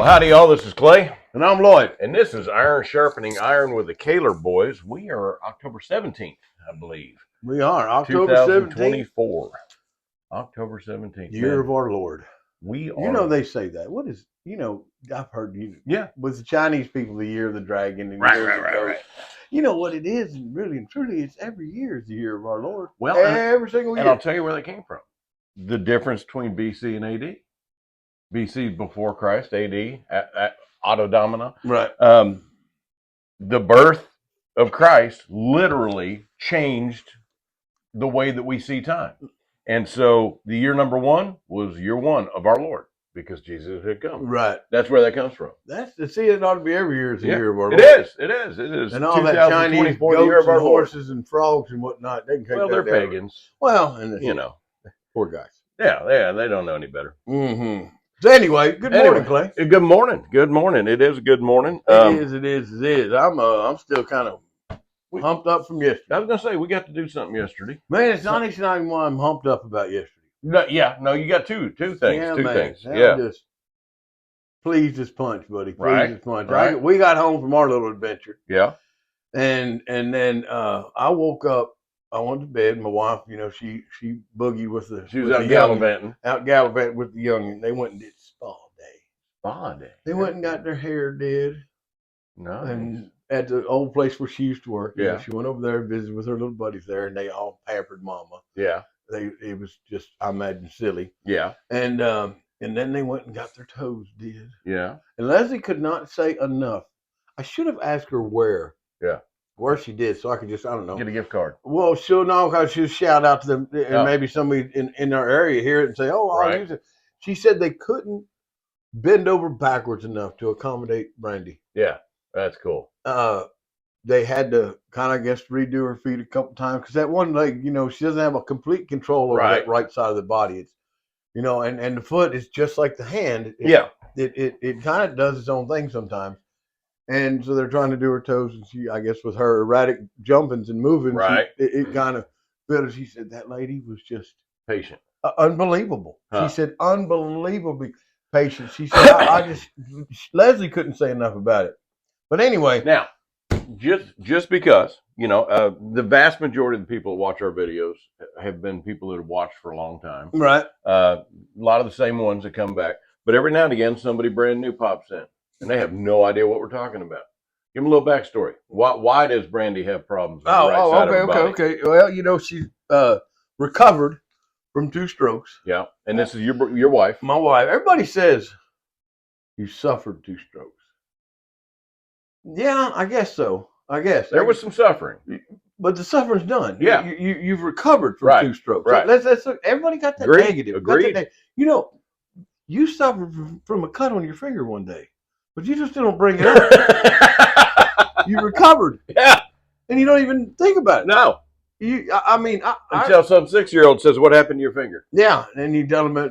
Well, howdy, y'all. This is Clay. And I'm Lloyd. And this is Sharpening Iron with the Kahler Boys. We are October 17th, I believe. We are. October 17th. 2024. October 17th. Year of our Lord. We are. You know, they say that. What is, I've heard you. Yeah. With the Chinese people, the year of the dragon. And Right. You know what it is, and really and truly, it's every year is the year of our Lord. Well, every single year. And I'll tell you where that came from. The difference between BC and AD. BC before Christ, AD, Auto Domina. Right. The birth of Christ literally changed the way that we see time. And so the year number one was year one of our Lord because Jesus had come. Right. That's where that comes from. It ought to be every year is the year of our Lord. It is. And all that Chinese goats the year of our and Lord. horses and frogs and whatnot. They can take they're down. pagans. Well, and poor guys. Yeah, they don't know any better. Mm-hmm. So anyway, good morning, Clay. Good morning. Good morning. It is a good morning. It is. I'm still kind of humped up from yesterday. I was gonna say we got to do something yesterday. Man, it's not even what I'm humped up about yesterday. No, you got two things. Yeah, two man. things. I'm just pleased as punch, buddy. Pleased as punch. Right. We got home from our little adventure. Yeah. And then I woke up. I went to bed. My wife, she boogied with the. She was out gallivanting. Out gallivanting with the youngin. They went and did spa day. Spa day. They went and got their hair did. Nice. And at the old place where she used to work. Yeah. She went over there and visited with her little buddies there, and they all pampered Mama. Yeah. It was just, I imagine, silly. Yeah. And then they went and got their toes did. Yeah. And Leslie could not say enough. I should have asked her where. Yeah. Where she did, so I could just, I don't know. Get a gift card. Well, she'll know because she'll shout out to them, and maybe somebody in our area hear it and say, "Oh, I'll use it." She said they couldn't bend over backwards enough to accommodate Brandy. Yeah, that's cool. They had to kind of, I guess, redo her feet a couple times because that one leg, she doesn't have a complete control over that right side of the body. It's, and the foot is just like the hand. It kind of does its own thing sometimes. And so they're trying to do her toes, and she, I guess, with her erratic jumpings and moving, it kind of felt. She said that lady was just patient, unbelievable. Huh. She said unbelievably patient. She said, Leslie couldn't say enough about it. But anyway, now, just because the vast majority of the people that watch our videos have been people that have watched for a long time, right? A lot of the same ones that come back, but every now and again, somebody brand new pops in. And they have no idea what we're talking about. Give them a little backstory. Why does Brandy have problems? Okay. Well, she recovered from 2 strokes. Yeah, and this is your wife. My wife. Everybody says you suffered 2 strokes. Yeah, I guess so. There was some suffering, but the suffering's done. Yeah, you've recovered from 2 strokes. Right. So everybody got that negative. Agreed. You suffered from a cut on your finger one day. But you just don't bring it up. You recovered. Yeah. And you don't even think about it. No. Until some 6-year-old says, "What happened to your finger?" Yeah. And you tell them, I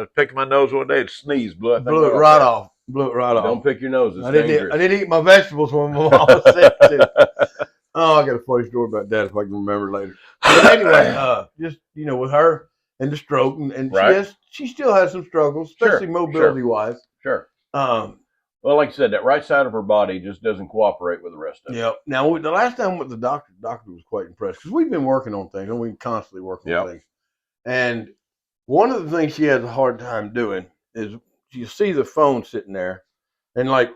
was picking my nose one day and sneezed. Blew it right off. Don't pick your nose. It's dangerous. I didn't eat my vegetables when my mom was sick, too. Oh, I got a funny story about that if I can remember later. But anyway, just, with her and the stroke. And she still has some struggles, especially mobility-wise. Sure. Well, like I said, that right side of her body just doesn't cooperate with the rest of it. Yeah. Now, the last time with the doctor was quite impressed because we've been working on things and we constantly work on things. And one of the things she has a hard time doing is you see the phone sitting there and I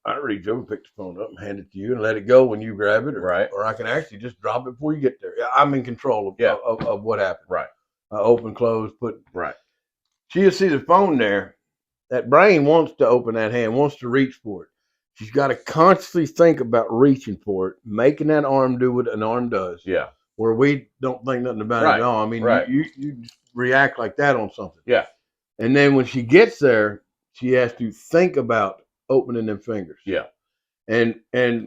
already Joe pick the phone up and hand it to you and let it go when you grab it. Or I can actually just drop it before you get there. I'm in control of what happened. Right. Open, close, put. Right. She'll see the phone there. That brain wants to open that hand, wants to reach for it. She's got to consciously think about reaching for it, making that arm do what an arm does. Yeah. Where we don't think nothing about it at all. I mean, you react like that on something. Yeah. And then when she gets there, she has to think about opening them fingers. Yeah. And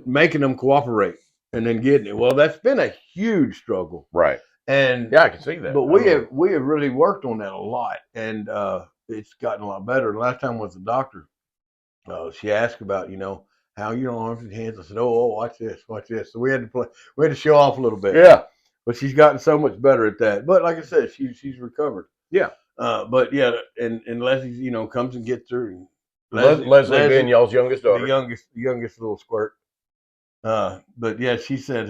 making them cooperate and then getting it. Well, that's been a huge struggle. Right. And I can see that. But we have really worked on that a lot. And it's gotten a lot better. The last time with the doctor, she asked about, how your arms and hands. I said, oh, watch this. So we had to show off a little bit. Yeah. But she's gotten so much better at that. But like I said, she's recovered. Yeah. But yeah, and Leslie, comes and gets her and Leslie being y'all's youngest daughter. The youngest little squirt. But yeah, she said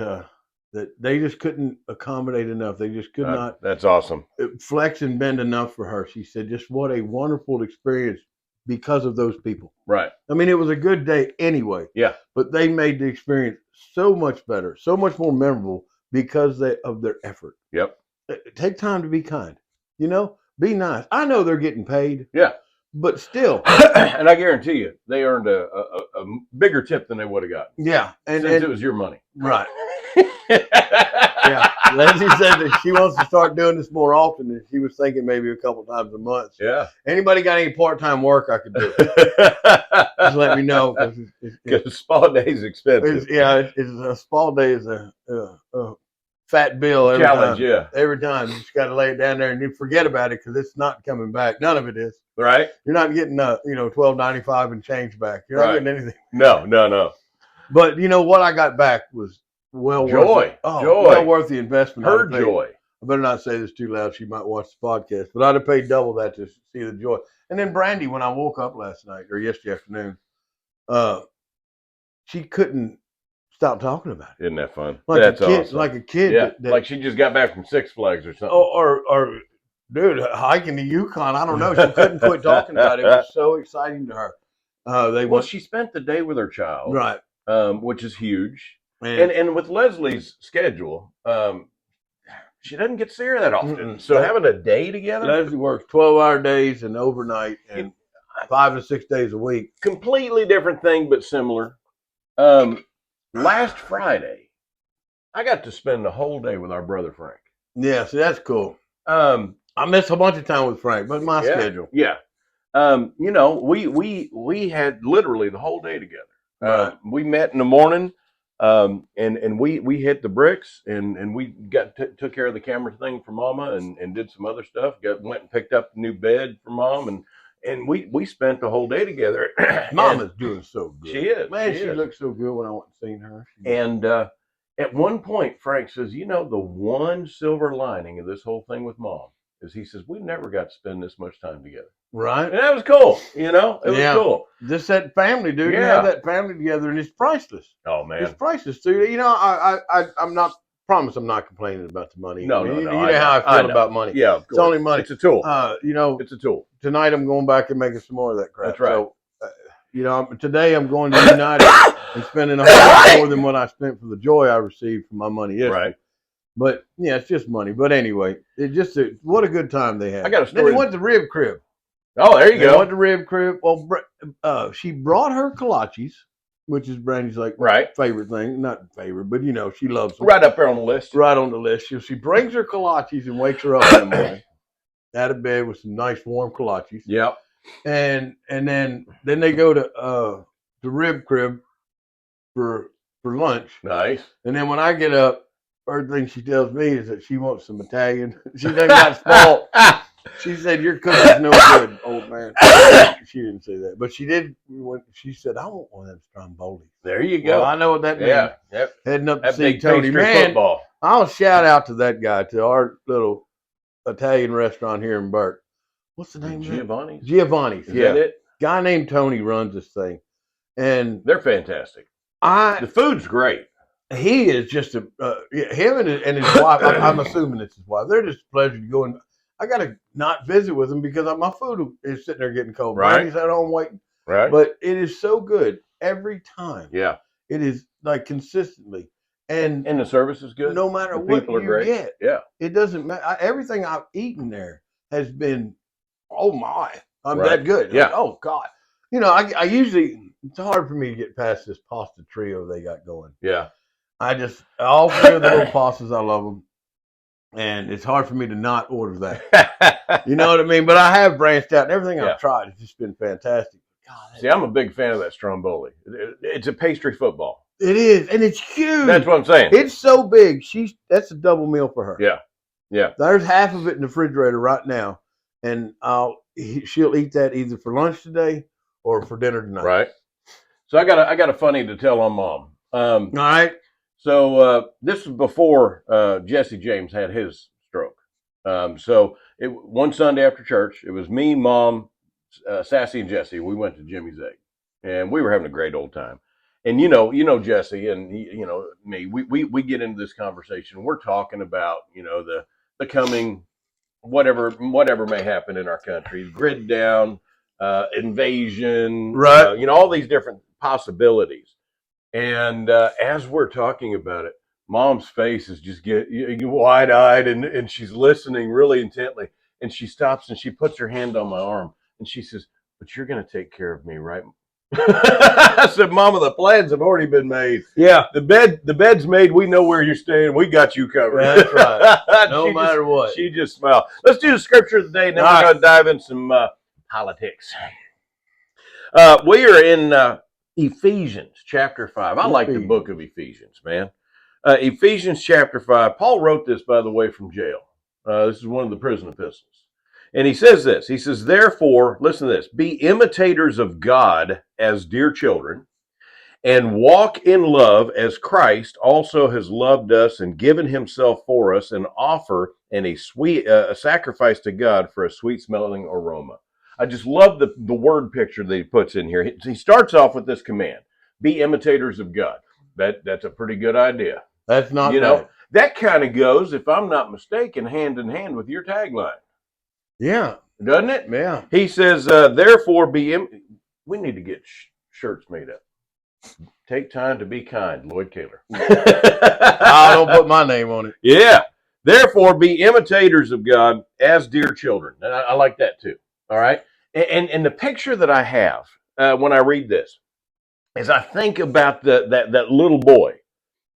that they just couldn't accommodate enough. They just could not. That's awesome. Flex and bend enough for her. She said, just what a wonderful experience because of those people. Right. I mean, it was a good day anyway. Yeah. But they made the experience so much better, so much more memorable because of their effort. Yep. Take time to be kind. You know, be nice. I know they're getting paid. Yeah. But still. And I guarantee you, they earned a bigger tip than they would have gotten. Yeah. Since it was your money. Right. Yeah. Leslie said that she wants to start doing this more often, and she was thinking maybe a couple times a month. Yeah. Anybody got any part-time work I could do? Just let me know. Because spa day is expensive. A spa day is a fat bill every challenge. Time. Yeah. Every time you just got to lay it down there and you forget about it because it's not coming back. None of it is. Right. You're not getting $12.95 and change back. You're not getting anything. No. But you know what I got back was well worth the investment. Her joy. I better not say this too loud. She might watch the podcast, but I'd have paid double that to see the joy. And then Brandy, when I woke up last night or yesterday afternoon, she couldn't stop talking about it. Isn't that fun? That's awesome. Like a kid. Yeah. Like she just got back from Six Flags or something. Or dude, hiking the Yukon. I don't know. She couldn't quit talking about it. It was so exciting to her. She spent the day with her child. Right. Which is huge. And with Leslie's schedule, she doesn't get to see her that often. So having a day together. Leslie works 12-hour days and overnight and 5 to 6 days a week. Completely different thing, but similar. Last Friday, I got to spend the whole day with our brother Frank. Yeah, see, that's cool. I missed a bunch of time with Frank, but my schedule. Yeah. We had literally the whole day together. Right. We met in the morning, and we hit the bricks, and we took care of the camera thing for Mama, and did some other stuff. Went and picked up a new bed for Mom, and we spent the whole day together. Mama's doing so good. She is. Man, she looked so good when I went and seen her. And at one point, Frank says, the one silver lining of this whole thing with Mom is he says, we never got to spend this much time together. Right. And that was cool. It was cool. Just that family, dude. You have that family together, and it's priceless. Oh, man. It's priceless, dude. I'm not complaining about the money. No. You know how I feel about money. Yeah, it's only money. It's a tool. It's a tool. Tonight I'm going back and making some more of that crap. That's right. So, today I'm going to United and spending a whole lot more than what I spent for the joy I received from my money yesterday. Right. But yeah, it's just money. But anyway, what a good time they had. I got a story. Then they went to Rib Crib. Oh, there you go. They went to Rib Crib. Well, she brought her kolaches, which is Brandy's favorite thing. Not favorite, but she loves them. Right up there on the list. Right on the list. She brings her kolaches and wakes her up in the morning. Out of bed with some nice warm kolaches. Yep. And then they go to the Rib Crib for lunch. Nice. And then when I get up, first thing she tells me is that she wants some Italian. She done got spoiled. She said, your cooking's no good, old man. She didn't say that. But she did. She said, I want one of them Stromboli. There you go. Well, I know what that means. Yeah. Yep. Heading up to see Tony. Man, football. I'll shout out to that guy, to our little Italian restaurant here in Burke. What's the name? Giovanni's. Giovanni's. Is that it? Guy named Tony runs this thing. And they're fantastic. The food's great. He is just him and his wife. I'm assuming it's his wife. They're just a pleasure to go in. I got to not visit with him because my food is sitting there getting cold. Right. He's at home waiting. Right. But it is so good every time. Yeah. It is like consistently. And the service is good. No matter what you get. Yeah. It doesn't matter. Everything I've eaten there has been, oh my, I'm that good. Yeah. Like, oh God. I usually, it's hard for me to get past this pasta trio they got going. Yeah. All three of the little pastas, I love them. And it's hard for me to not order that. You know what I mean? But I have branched out. And everything I've tried has just been fantastic. God, see, I'm a big fan of that Stromboli. It's a pastry football. It is. And it's huge. That's what I'm saying. It's so big. That's a double meal for her. Yeah. Yeah. There's half of it in the refrigerator right now. And she'll eat that either for lunch today or for dinner tonight. Right. So I got a funny to tell on Mom. All right. So this was before Jesse James had his stroke. So one Sunday after church, it was me, Mom, Sassy and Jesse, we went to Jimmy's Egg, and we were having a great old time. And you know Jesse and me. We get into this conversation. We're talking about the coming whatever may happen in our country, grid down, invasion, Right. all these different possibilities. And as we're talking about it, Mom's face is just get wide eyed, and she's listening really intently. And she stops and she puts her hand on my arm and she says, "But you're going to take care of me, right?" I said, "Mama, the plans have already been made. Yeah. The bed's made. We know where you're staying. We got you covered." That's right. No matter what. She just smiled. Let's do the scripture of the day, and then we're going to dive in some politics. We are in Ephesians chapter 5. I like the book of Ephesians, man. Ephesians chapter 5. Paul wrote this, by the way, from jail. This is one of the prison epistles. And he says this. He says, "Therefore, listen to this, be imitators of God as dear children, and walk in love as Christ also has loved us and given himself for us, and offer a sacrifice to God for a sweet smelling aroma." I just love the word picture that he puts in here. He starts off with this command: be imitators of God. That's a pretty good idea. That's not bad. That kind of goes, if I'm not mistaken, hand in hand with your tagline. Yeah. Doesn't it? Yeah. He says, "Therefore we need to get shirts made up. Take time to be kind, Lloyd Kahler." I don't put my name on it. Yeah. "Therefore be imitators of God as dear children." And I like that too. All right. And the picture that I have when I read this is I think about that little boy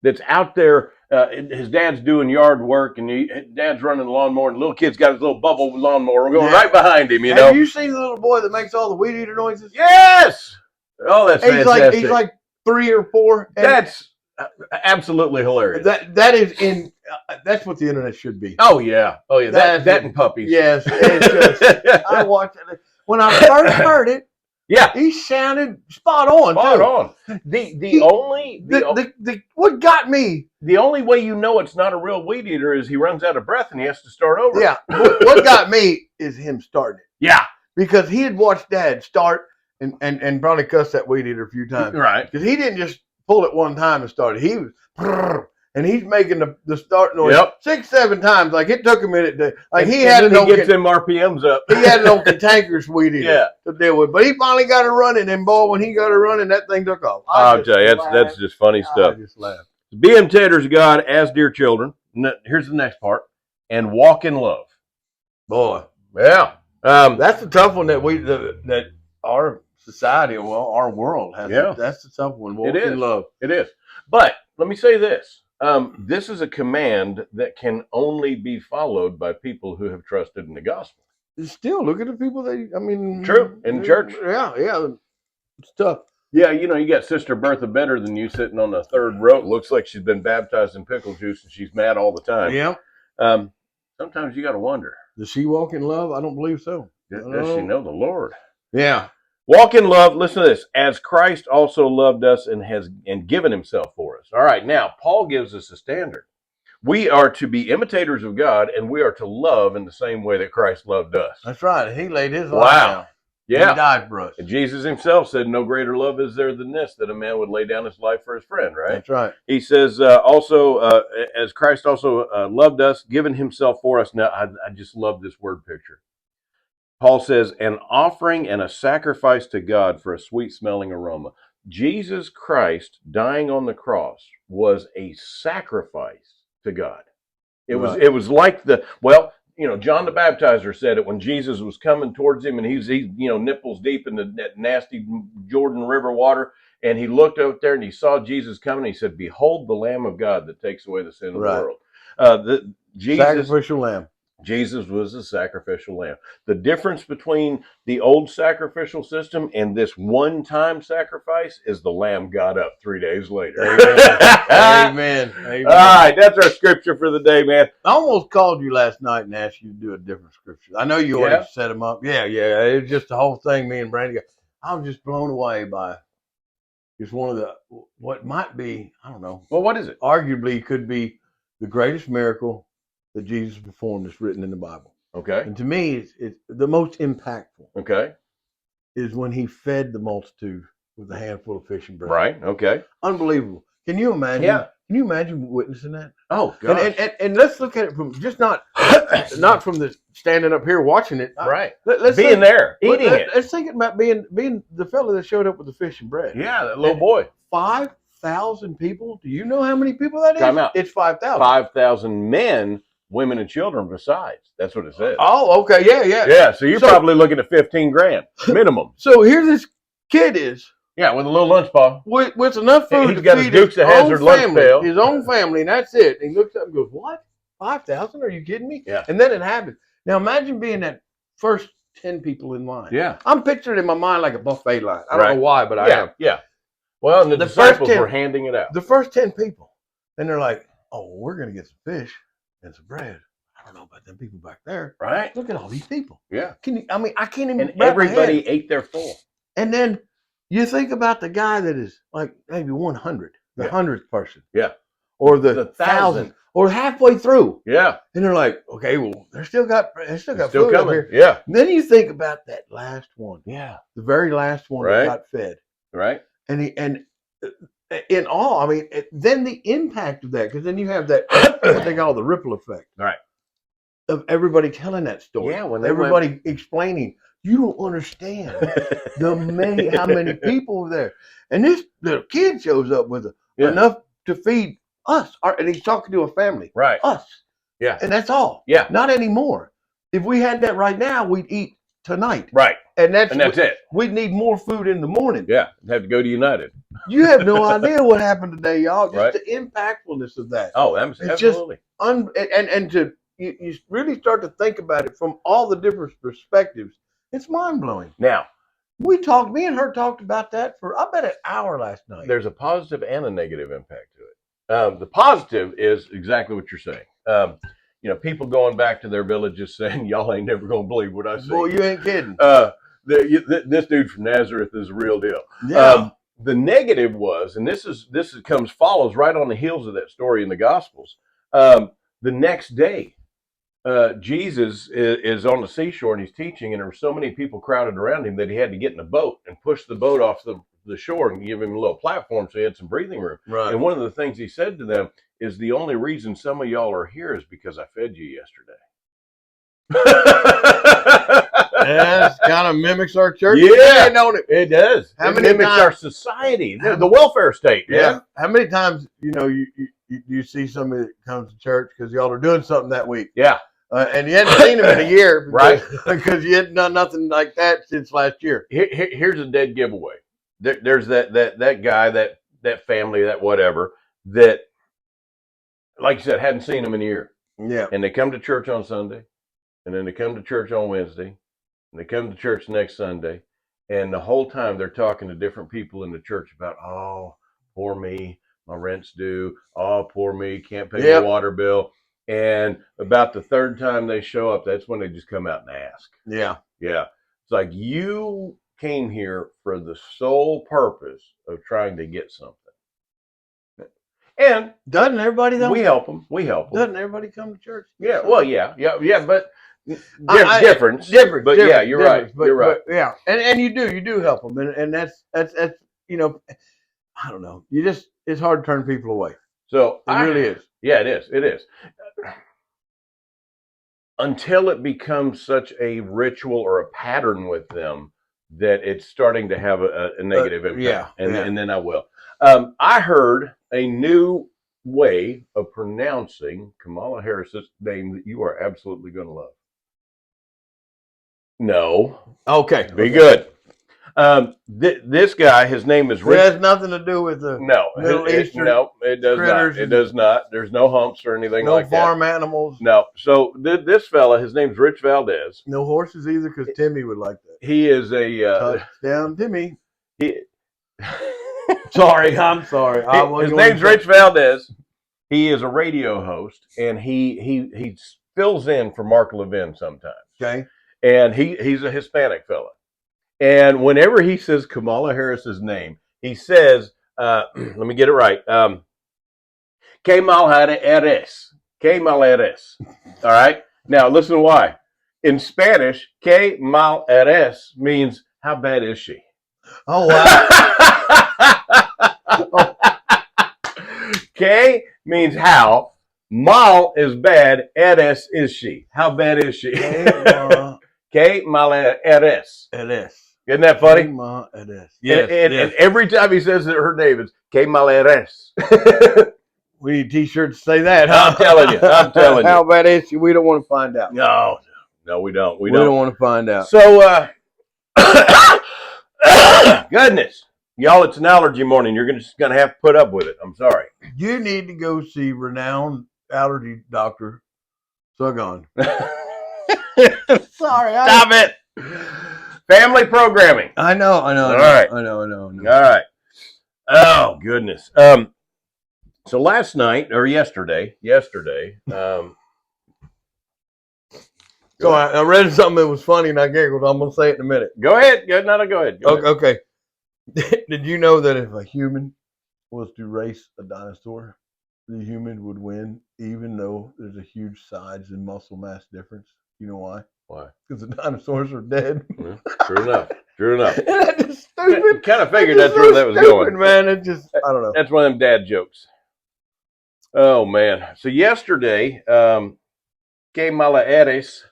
that's out there. His dad's doing yard work, and dad's running the lawnmower, and the little kid's got his little bubble lawnmower going right behind him. Have you seen the little boy that makes all the weed eater noises? Yes. Oh, that's fantastic. He's like 3 or 4. That's absolutely hilarious. That's what the internet should be. Oh yeah. That and puppies. Yes. I watched it when I first heard it. Yeah, he sounded spot on. What got me? The only way you know it's not a real weed eater is he runs out of breath and he has to start over. Yeah. What got me is him starting it. Yeah, because he had watched Dad start and probably cussed that weed eater a few times. Right. Because he didn't just pull it one time and start it. He was. And he's making the start noise 6, 7 times. Like it took a minute to he gets them RPMs up. He had no cantankerous weed eater to deal with. But he finally got it running, and boy, when he got it running, that thing took off. I'll tell you, that's just funny stuff. I just laughed. Be imitators of God as dear children. Here's the next part. And walk in love. Boy. Yeah. That's the tough one that our society, our world has. Yeah. That's the tough one. Walk in love. It is. But let me say this. This is a command that can only be followed by people who have trusted in the gospel. Still, look at the people True, in church. Yeah, it's tough. Yeah, you got Sister Bertha better than you sitting on the 3rd row. It looks like she's been baptized in pickle juice and she's mad all the time. Yeah. Sometimes you got to wonder. Does she walk in love? I don't believe so. Does she know the Lord? Yeah. Walk in love, listen to this, as Christ also loved us and given himself for us. All right, now, Paul gives us a standard. We are to be imitators of God, and we are to love in the same way that Christ loved us. That's right. He laid his life down. Yeah. He died for us. And Jesus himself said, "No greater love is there than this, that a man would lay down his life for his friend," right? That's right. He says, as Christ also loved us, given himself for us. Now, I just love this word picture. Paul says, "An offering and a sacrifice to God for a sweet-smelling aroma." Jesus Christ dying on the cross was a sacrifice to God. It was like John the Baptizer said it when Jesus was coming towards him, and he's nipples deep in that nasty Jordan River water, and he looked out there and he saw Jesus coming. And he said, "Behold, the Lamb of God that takes away the sin of the world." Sacrificial lamb. Jesus was a sacrificial lamb. The difference between the old sacrificial system and this one-time sacrifice is the lamb got up 3 days later. Amen. Amen. All right, that's our scripture for the day, man. I almost called you last night and asked you to do a different scripture. I know you already set them up. Yeah. It was just the whole thing. Me and Brandy, I was just blown away by just one of what might be, I don't know. Well, what is it? Arguably could be the greatest miracle that Jesus performed that's written in the Bible. Okay. And to me, it's the most impactful. Okay. is when he fed the multitude with a handful of fish and bread. Right. Okay. Unbelievable. Can you imagine? Yeah. Can you imagine witnessing that? Oh, gosh. And let's look at it from just not from the standing up here watching it. Right. Let's being there, eating it. Let's think about being the fellow that showed up with the fish and bread. Yeah, that little boy. 5,000 people. Do you know how many people that is? Time out. It's 5,000. 5,000 men, women, and children besides. That's what it says. Oh, okay. Yeah. Yeah, so you're probably looking at 15 grand minimum. So here this kid is. Yeah, with a little lunch ball. With enough food He's to got feed his Dukes of Hazzard lunch family, pail. his own family, and that's it. And he looks up and goes, "What? 5,000? Are you kidding me?" Yeah. And then it happened. Now imagine being that first 10 people in line. Yeah. I'm picturing in my mind like a buffet line. I don't know why, but I am. Yeah. Well, and the disciples were handing it out. The first 10 people. And they're like, "Oh, we're going to get some fish and some bread. I don't know about them people back there. Right. Look at all these people." Yeah. I can't even. And everybody ate their full. And then you think about the guy that is like maybe 100, the 100th person. Yeah. Or the 1,000th, or halfway through. Yeah. And they're like, okay, well, they still got food coming. up here. Yeah. And then you think about that last one. Yeah. The very last one that got fed. Right. And in all, I mean, then the impact of that, because then you have that, what they call the ripple effect. Right. Of everybody telling that story. Yeah. When everybody explaining. You don't understand how many people were there. And this little kid shows up with enough to feed us. And he's talking to a family. Right. Us. Yeah. And that's all. Yeah. Not anymore. If we had that right now, we'd eat tonight. Right. And that's it. We'd need more food in the morning. Yeah. Have to go to United. You have no idea what happened today, y'all. Just the impactfulness of that. Oh, absolutely. And you really start to think about it from all the different perspectives. It's mind-blowing. Now, me and her talked about that for, I bet, an hour last night. There's a positive and a negative impact to it. The positive is exactly what you're saying. People going back to their villages saying, "Y'all ain't never going to believe what I see." Boy, you ain't kidding. This dude from Nazareth is a real deal. Yeah. The negative was, and this follows right on the heels of that story in the Gospels. The next day, Jesus is on the seashore and he's teaching, and there were so many people crowded around him that he had to get in a boat and push the boat off the shore and give him a little platform so he had some breathing room. Right. And one of the things he said to them is, "The only reason some of y'all are here is because I fed you yesterday." Yeah, it kind of mimics our church. Yeah, don't it? It does. It mimics our society, the welfare state. Yeah. How many times you see somebody that comes to church because y'all are doing something that week? Yeah. And you hadn't seen them in a year, right? Because you hadn't done nothing like that since last year. Here's a dead giveaway. There's that guy, that family, that whatever, that, like you said, hadn't seen them in a year. Yeah. And they come to church on Sunday, and then they come to church on Wednesday, and they come to church next Sunday, and the whole time they're talking to different people in the church about, "Oh, poor me, my rent's due. Oh, poor me, can't pay the water bill." And about the third time they show up, that's when they just come out and ask. Yeah. Yeah. It's like, you came here for the sole purpose of trying to get something. And doesn't everybody though? We help them. Doesn't everybody come to church? Yeah. Well, yeah, but difference. Different. But yeah, you're right. You're right. But, yeah. And you do help them. And that's, I don't know. It's hard to turn people away. So it really is. Yeah, it is. It is. Until it becomes such a ritual or a pattern with them that it's starting to have a negative impact. And then I will. I heard a new way of pronouncing Kamala Harris's name that you are absolutely going to love. No. Okay. Be good. This guy, his name is Rich. It has nothing to do with the Middle Eastern. No, it does not. It does not. There's no humps or anything like that. No farm animals. No. So this fella, his name's Rich Valdez. No horses either, because Timmy would like that. He is a touchdown, Timmy. Sorry, I'm sorry. His name's Rich Valdez. He is a radio host, and he fills in for Mark Levin sometimes. Okay. And he's a Hispanic fella. And whenever he says Kamala Harris's name, he says, let me get it right. Kamala Harris. Kamala Harris. All right. Now listen why. In Spanish, Kamala Harris means How bad is she? Oh, wow. K means how. Mal is bad. Eres is she. How bad is she? K mal eres. Isn't that funny? Yes, and every time he says that her name is K mal eres. We need T-shirts to say that. Huh? I'm telling you. How bad is she? We don't want to find out. No, we don't. We don't want to find out. So, goodness, y'all, it's an allergy morning. You're just gonna have to put up with it. I'm sorry. You need to go see renowned allergy doctor Sugon. Sorry, Stop it. Family programming. I know. All right. I know. All right. Oh goodness. So last night or yesterday. So I read something that was funny and I giggled. I'm gonna say it in a minute. Go ahead. Go ahead. Okay. Did you know that if a human was to race a dinosaur, the human would win, even though there's a huge size and muscle mass difference? You know why? Why? Because the dinosaurs are dead. Yeah, true enough. That's just stupid. Kind of figured that's where that was going. Man, it just, I don't know. That's one of them dad jokes. Oh, man. So yesterday, Que Mala Eres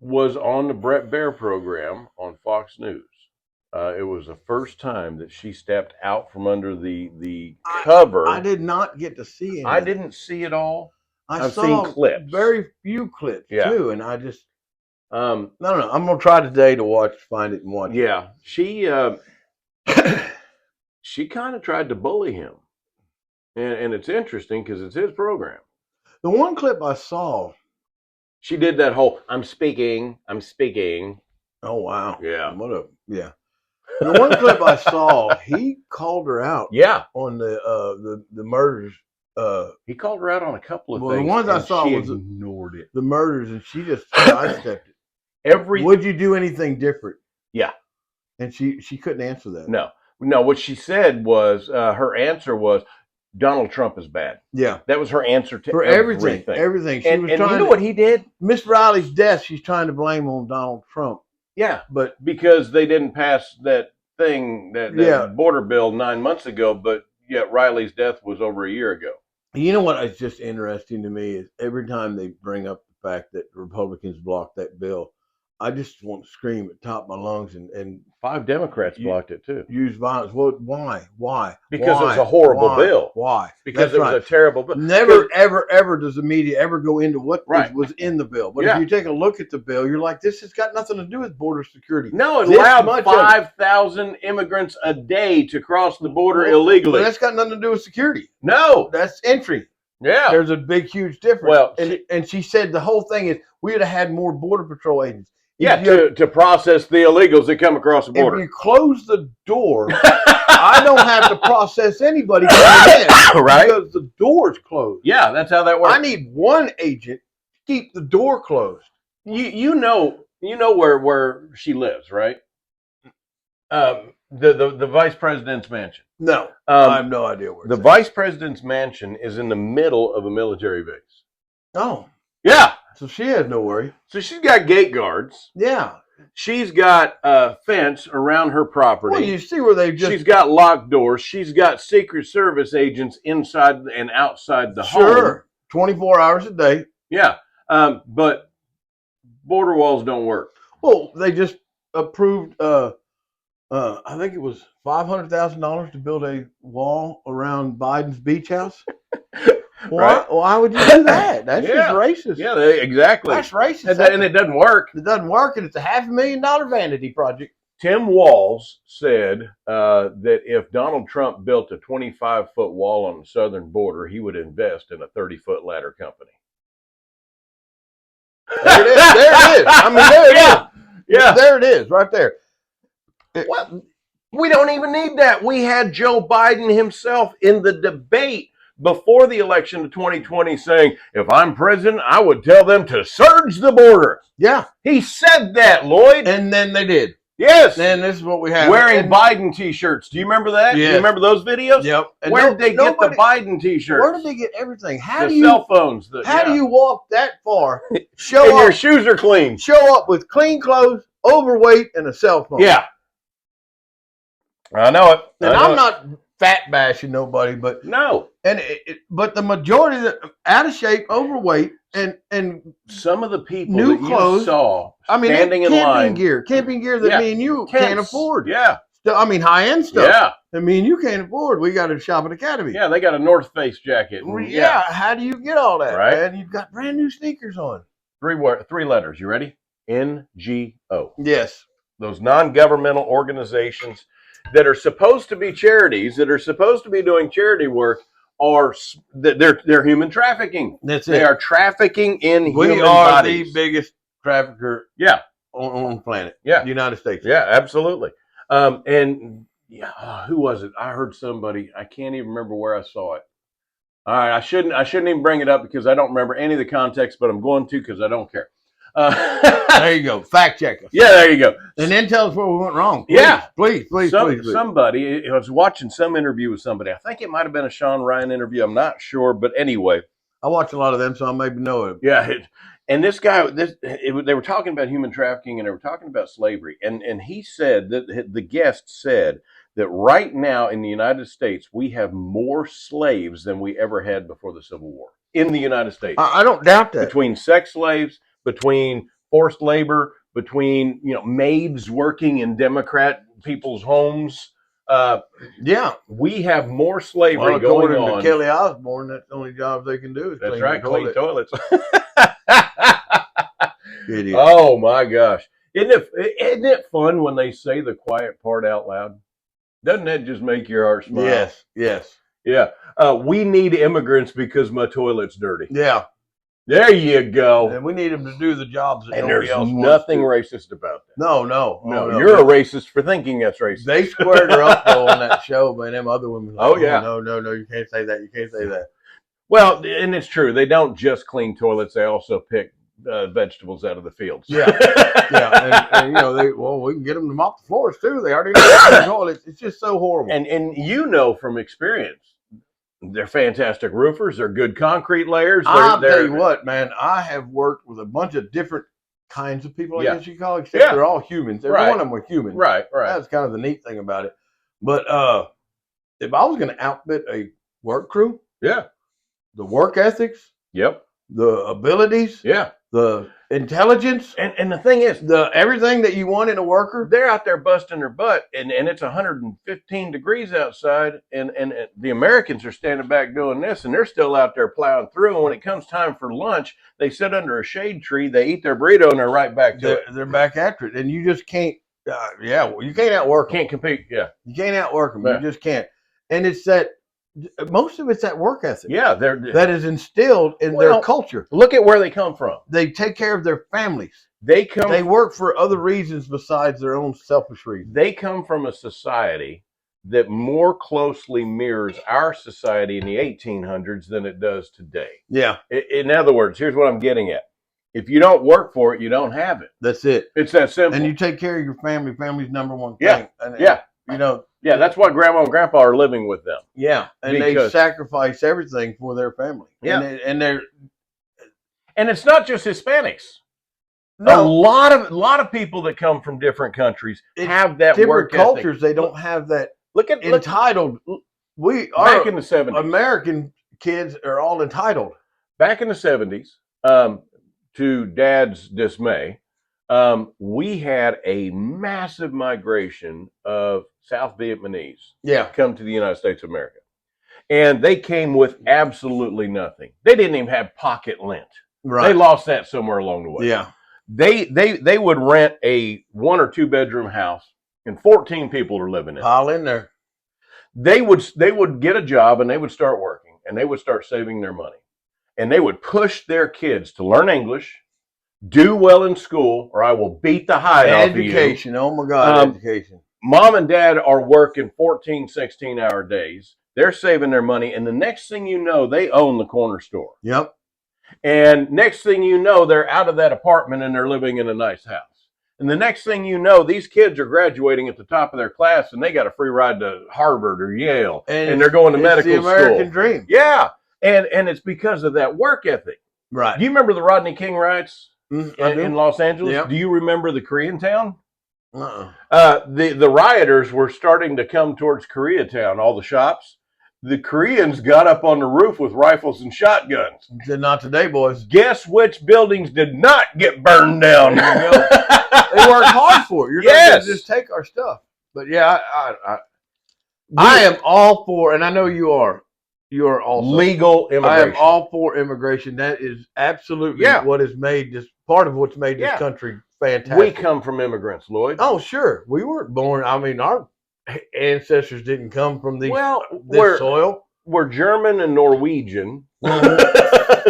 was on the Brett Baer program on Fox News. It was the first time that she stepped out from under the cover. I did not get to see it. I didn't see it all. I've saw seen clips. Very few clips, too, and I just... no. I'm going to try today to find it and watch it. Yeah. She kind of tried to bully him. And it's interesting because it's his program. The one clip I saw... She did that whole, I'm speaking. Oh, wow. Yeah. Yeah. The one clip I saw, he called her out. Yeah. On the murders. He called her out on a couple of things. The ones I saw was ignored it. The murders, and she just sidestepped it. Would you do anything different? Yeah. And she couldn't answer that. No. What she said was, her answer was, Donald Trump is bad. Yeah. That was her answer to everything. Everything. She was and you know what he did? Miss Riley's death, she's trying to blame on Donald Trump. Yeah. But because they didn't pass that thing, that border bill 9 months ago, but yet Riley's death was over a year ago. You know what is just interesting to me is every time they bring up the fact that Republicans blocked that bill, I just want to scream at the top of my lungs and 5 Democrats blocked it too. Use violence. Well, why? Because it was a horrible bill. Why? Because it was a terrible bill. Never, ever does the media ever go into what was in the bill. But if you take a look at the bill, you're like, this has got nothing to do with border security. No, it allowed 5,000 immigrants a day to cross the border illegally. But that's got nothing to do with security. No. That's entry. Yeah. There's a big, huge difference. Well, and she said the whole thing is we would have had more Border Patrol agents. Yeah, to process the illegals that come across the border. If you close the door, I don't have to process anybody coming in. Right. Because the door's closed. Yeah, that's how that works. I need one agent to keep the door closed. You know where she lives, right? The vice president's mansion. No, I have no idea where. The vice president's mansion is in the middle of a military base. Oh, yeah. So she has no worry. So she's got gate guards. Yeah. She's got a fence around her property. Well, you see where they've just... She's got locked doors. She's got Secret Service agents inside and outside the home. Sure. 24 hours a day. Yeah. But border walls don't work. Well, they just approved, I think it was $500,000 to build a wall around Biden's beach house. Why would you do that? That's just racist. Yeah, exactly. That's racist. And it doesn't work. It doesn't work, and it's a $500,000 vanity project. Tim Walz said that if Donald Trump built a 25-foot wall on the southern border, he would invest in a 30-foot ladder company. There it is. There it is. I mean, there it is. Yeah. There it is, right there. What? We don't even need that. We had Joe Biden himself in the debate before the election of 2020 saying, if I'm president, I would tell them to surge the border. Yeah. He said that, Lloyd. And then they did. Yes. And this is what we have. Wearing Biden t-shirts. Do you remember that? Yeah. Do you remember those videos? Yep. And where did they get the Biden t-shirts? Where did they get everything? Cell phones. How do you walk that far? And your shoes are clean. Show up with clean clothes overweight and a cell phone. Yeah. I know it. And I'm not fat bashing nobody, but no. But the majority of the out of shape, overweight, and some of the people new that clothes, you saw standing in line, camping gear that yeah. me and you can't afford. Yeah. I mean, high end stuff. Yeah. I mean, you can't afford. We got to shop at Academy. Yeah, they got a North Face jacket. Yeah. How do you get all that? Right. And you've got brand new sneakers on. 3 letters. You ready? NGO. Yes. Those non-governmental organizations that are supposed to be charities, that are supposed to be doing charity work, they're human trafficking. That's it. They are trafficking in human bodies. We are the biggest trafficker. Yeah. On the planet. Yeah. The United States. Yeah, absolutely. And yeah, who was it? I heard somebody. I can't even remember where I saw it. All right, I shouldn't even bring it up because I don't remember any of the context, but I'm going to because I don't care. There you go. Fact check us. Yeah, there you go. And then tell us where we went wrong. Please, please. Somebody, I was watching some interview with somebody. I think it might have been a Sean Ryan interview. I'm not sure, but anyway. I watch a lot of them, so I maybe know him. Yeah, and this guy, they were talking about human trafficking and they were talking about slavery. And he said that the guest said that right now in the United States, we have more slaves than we ever had before the Civil War in the United States. I don't doubt that. Between sex slaves, between forced labor, between maids working in Democrat people's homes. We have more slavery going on. To Kelly Osbourne, that's the only job they can do. That's right, clean toilets. Oh my gosh. Isn't it fun when they say the quiet part out loud? Doesn't that just make your heart smile? Yes. Yeah. We need immigrants because my toilet's dirty. Yeah. There you go. And we need them to do the jobs that nobody else wants to. Nothing racist about that. No. You're a racist for thinking that's racist. They squared her up though on that show, man. Them other women. No, you can't say that. You can't say that. Well, and it's true. They don't just clean toilets. They also pick vegetables out of the fields. Yeah. And we can get them to mop the floors too. They already know the toilets. It's just so horrible. And from experience, they're fantastic roofers. They're good concrete layers. I'll tell you what, man. I have worked with a bunch of different kinds of people, I guess you call it, except they're all humans. Every one of them were human. Right. That's kind of the neat thing about it. But if I was going to outfit a work crew, the work ethics, the abilities, the intelligence, and the thing is, everything that you want in a worker, they're out there busting their butt, and it's 115 degrees outside, and the Americans are standing back doing this, and they're still out there plowing through. And when it comes time for lunch, they sit under a shade tree, they eat their burrito, and they're right back to it. They're back after it, and you just can't. You can't outwork them. Can't compete. Yeah, you can't outwork them. You just can't. And it's that. Most of it's that work ethic. Yeah, that is instilled in their culture. Look at where they come from. They take care of their families. They work for other reasons besides their own selfish reasons. They come from a society that more closely mirrors our society in the 1800s than it does today. Yeah. In other words, here's what I'm getting at. If you don't work for it, you don't have it. That's it. It's that simple. And you take care of your family. Family's number one Yeah. thing. Yeah, that's why Grandma and Grandpa are living with them. Yeah, and they sacrifice everything for their family. Yeah, and it's not just Hispanics. No. A lot of people that come from different countries have that work ethic. Cultures. They don't have that. Look at entitled. We are back in the 70s. American kids are all entitled. Back in the 70s, to Dad's dismay. We had a massive migration of South Vietnamese come to the United States of America. And they came with absolutely nothing. They didn't even have pocket lint. Right. They lost that somewhere along the way. Yeah. They would rent a 1 or 2 bedroom house and 14 people are living in it. Pile in there. They would get a job and they would start working and they would start saving their money. And they would push their kids to learn English, do well in school, or I will beat the hide off of you. Education. Oh, my God, education. Mom and Dad are working 14, 16-hour days. They're saving their money, and the next thing you know, they own the corner store. Yep. And next thing you know, they're out of that apartment and they're living in a nice house. And the next thing you know, these kids are graduating at the top of their class, and they got a free ride to Harvard or Yale, and they're going to medical school. It's the American dream. Yeah, and it's because of that work ethic. Right. Do you remember the Rodney King riots? in Los Angeles. Yep. Do you remember the Koreatown? Uh-uh. The rioters were starting to come towards Koreatown, all the shops. The Koreans got up on the roof with rifles and shotguns. Not today, boys. Guess which buildings did not get burned down? There you go. They worked hard for it. You're not going to just take our stuff. But yeah, I am all for, and I know you are. You are also legal immigration. I am all for immigration. That is absolutely what has made this part of what's made this country fantastic. We come from immigrants, Lloyd. Oh, sure. We weren't born. I mean, our ancestors didn't come from this soil. We're German and Norwegian.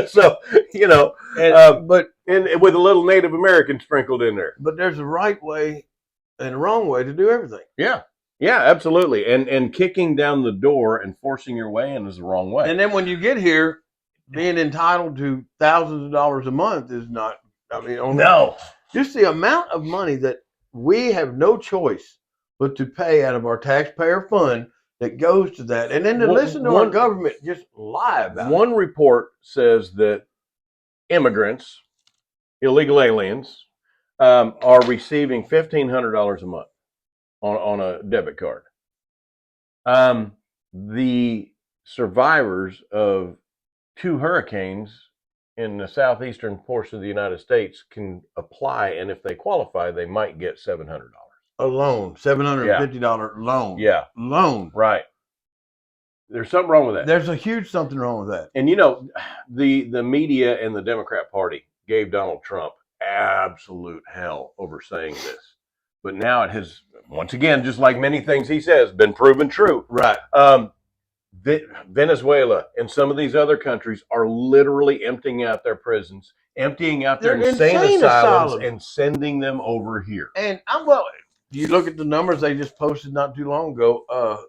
So, but with a little Native American sprinkled in there. But there's a right way and a wrong way to do everything. Yeah. Yeah, absolutely. And kicking down the door and forcing your way in is the wrong way. And then when you get here, being entitled to thousands of dollars a month is not, no. Just the amount of money that we have no choice but to pay out of our taxpayer fund that goes to that. And then to listen to our government just lie about it. One report says that immigrants, illegal aliens, are receiving $1,500 a month on a debit card. The survivors of 2 hurricanes in the southeastern portion of the United States can apply, and if they qualify, they might get $700. A loan, $750 loan. Yeah. Loan. Right. There's something wrong with that. There's a huge something wrong with that. And the media and the Democrat Party gave Donald Trump absolute hell over saying this. But now it has, once again, just like many things he says, been proven true. Right. Venezuela and some of these other countries are literally emptying out their prisons, emptying out their insane asylums, and sending them over here. And you look at the numbers they just posted not too long ago,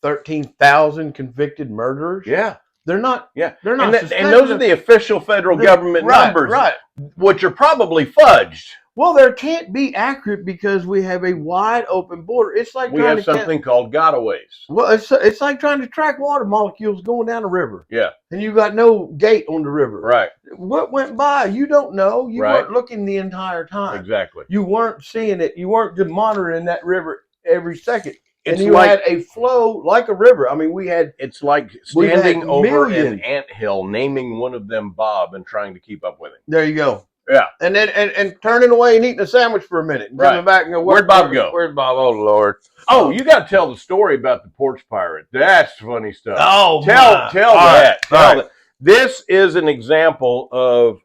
13,000 convicted murderers. Yeah. They're not. Yeah. They're not. And those are the official federal government numbers. Right. Which are probably fudged. Well, there can't be accurate because we have a wide open border. It's like we have something called gotaways. Well, it's like trying to track water molecules going down a river. Yeah. And you got no gate on the river. Right. What went by? You don't know. You weren't looking the entire time. Exactly. You weren't seeing it. You weren't monitoring that river every second. And you had a flow like a river. I mean, it's like standing over an anthill, naming one of them Bob and trying to keep up with him. There you go. Yeah. And then and turning away and eating a sandwich for a minute. And coming back and go, where'd Bob go? Where'd Bob? Oh, Lord. Oh, you got to tell the story about the porch pirate. That's funny stuff. Oh, tell that. This is an example of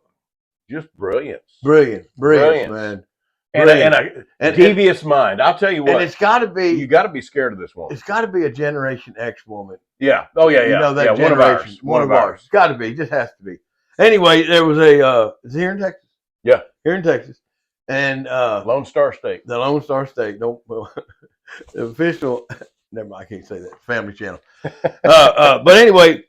just brilliance. Brilliance, man. And a devious mind. I'll tell you what. And it's got to be. You got to be scared of this woman. It's got to be a Generation X woman. Yeah. Oh, yeah. You know, that generation. One of ours. Got to be. It just has to be. Anyway, there was is it here in Texas? Yeah. Here in Texas. And Lone Star State. The Lone Star State. The official, never mind, I can't say that. Family Channel. But anyway,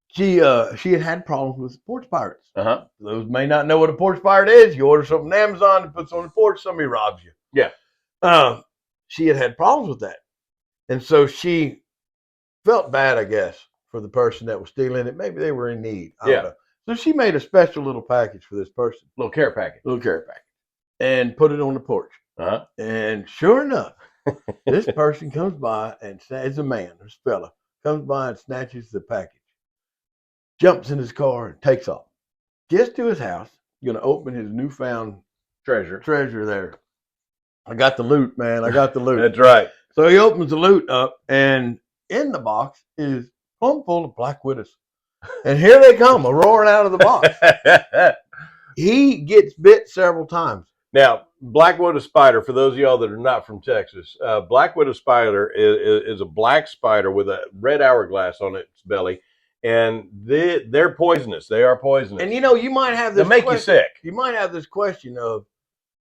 she had problems with porch pirates. Uh-huh. Those may not know what a porch pirate is. You order something on Amazon, it puts on the porch, somebody robs you. Yeah. She had problems with that. And so she felt bad, I guess, for the person that was stealing it. Maybe they were in need. I don't know. So she made a special little package for this person. Little care package. And put it on the porch. Uh-huh. And sure enough, this person comes by and is a man, this fella, comes by and snatches the package, jumps in his car and takes off. Gets to his house, going to open his newfound treasure there. I got the loot, man. I got the loot. That's right. So he opens the loot up, and in the box is plumb full of black widows. And here they come, roaring out of the box. He gets bit several times. Now, black widow spider, for those of y'all that are not from Texas, black widow spider is a black spider with a red hourglass on its belly, and they're poisonous. They are poisonous. And you might have this. They make you sick. You might have this question of,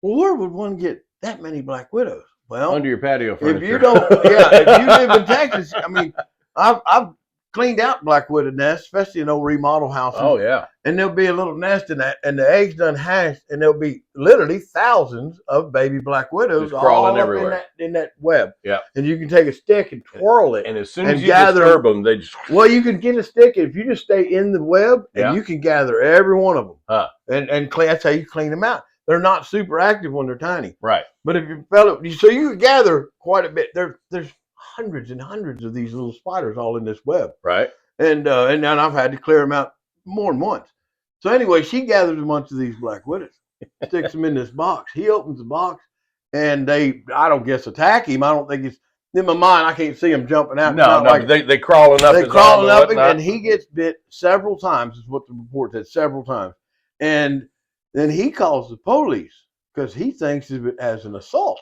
well, where would one get that many black widows? Well, under your patio furniture. If you live in Texas, I mean, I've cleaned out black widow nests, especially in old remodel houses. Oh yeah. And there'll be a little nest in that, and the eggs done hatched, and there'll be literally thousands of baby black widows just crawling all up everywhere in that web. Yeah. And you can take a stick and twirl it. And as soon as you disturb them, they just. Well, you can get a stick if you just stay in the web, and Yeah. you can gather every one of them. Huh. And clean, that's how you clean them out. They're not super active when they're tiny. Right. But if you so you could gather quite a bit. There's hundreds and hundreds of these little spiders all in this web. Right. And then I've had to clear them out more than once. So anyway, she gathers a bunch of these black widows, sticks them in this box. He opens the box, and I don't guess, attack him. I don't think it's in my mind. I can't see them jumping out. No, like, they crawling up. They crawling up, and he gets bit several times. Is what the report said, several times. And then he calls the police because he thinks of it as an assault.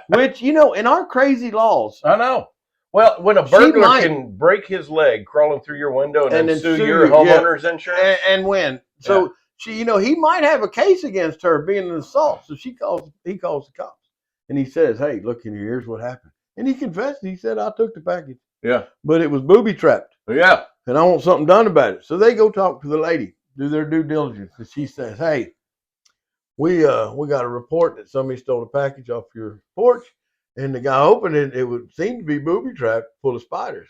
Which, in our crazy laws, I know. Well, when a burglar can break his leg crawling through your window and then sue your homeowner's insurance, and win. So he might have a case against her being an assault. So he calls the cops, and he says, "Hey, look, here's what happened." And he confessed. He said, "I took the package. Yeah, but it was booby trapped. Yeah, and I want something done about it." So they go talk to the lady, do their due diligence, and she says, "Hey, we got a report that somebody stole a package off your porch. And the guy opened it, it would seem to be booby trapped full of spiders."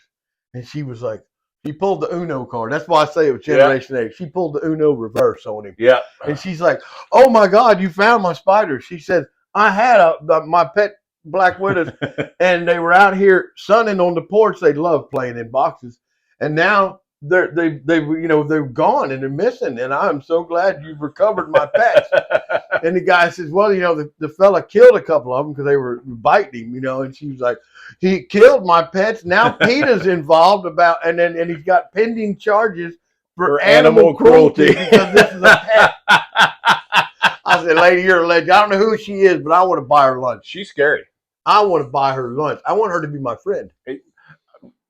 And she was like, she pulled the Uno card. That's why I say it was Generation X. She pulled the Uno reverse on him. Yeah. And she's like, "Oh my God, you found my spiders." She said, "I had my pet black widows, and they were out here sunning on the porch. They love playing in boxes. And now they're gone and they're missing. And I'm so glad you've recovered my pets." And the guy says, "Well, the fella killed a couple of them because they were biting him, And she was like, "He killed my pets. Now PETA's involved and he's got pending charges for animal cruelty because this is a pet." I said, "Lady, you're a legend. I don't know who she is, but I want to buy her lunch. She's scary. I want to buy her lunch. I want her to be my friend."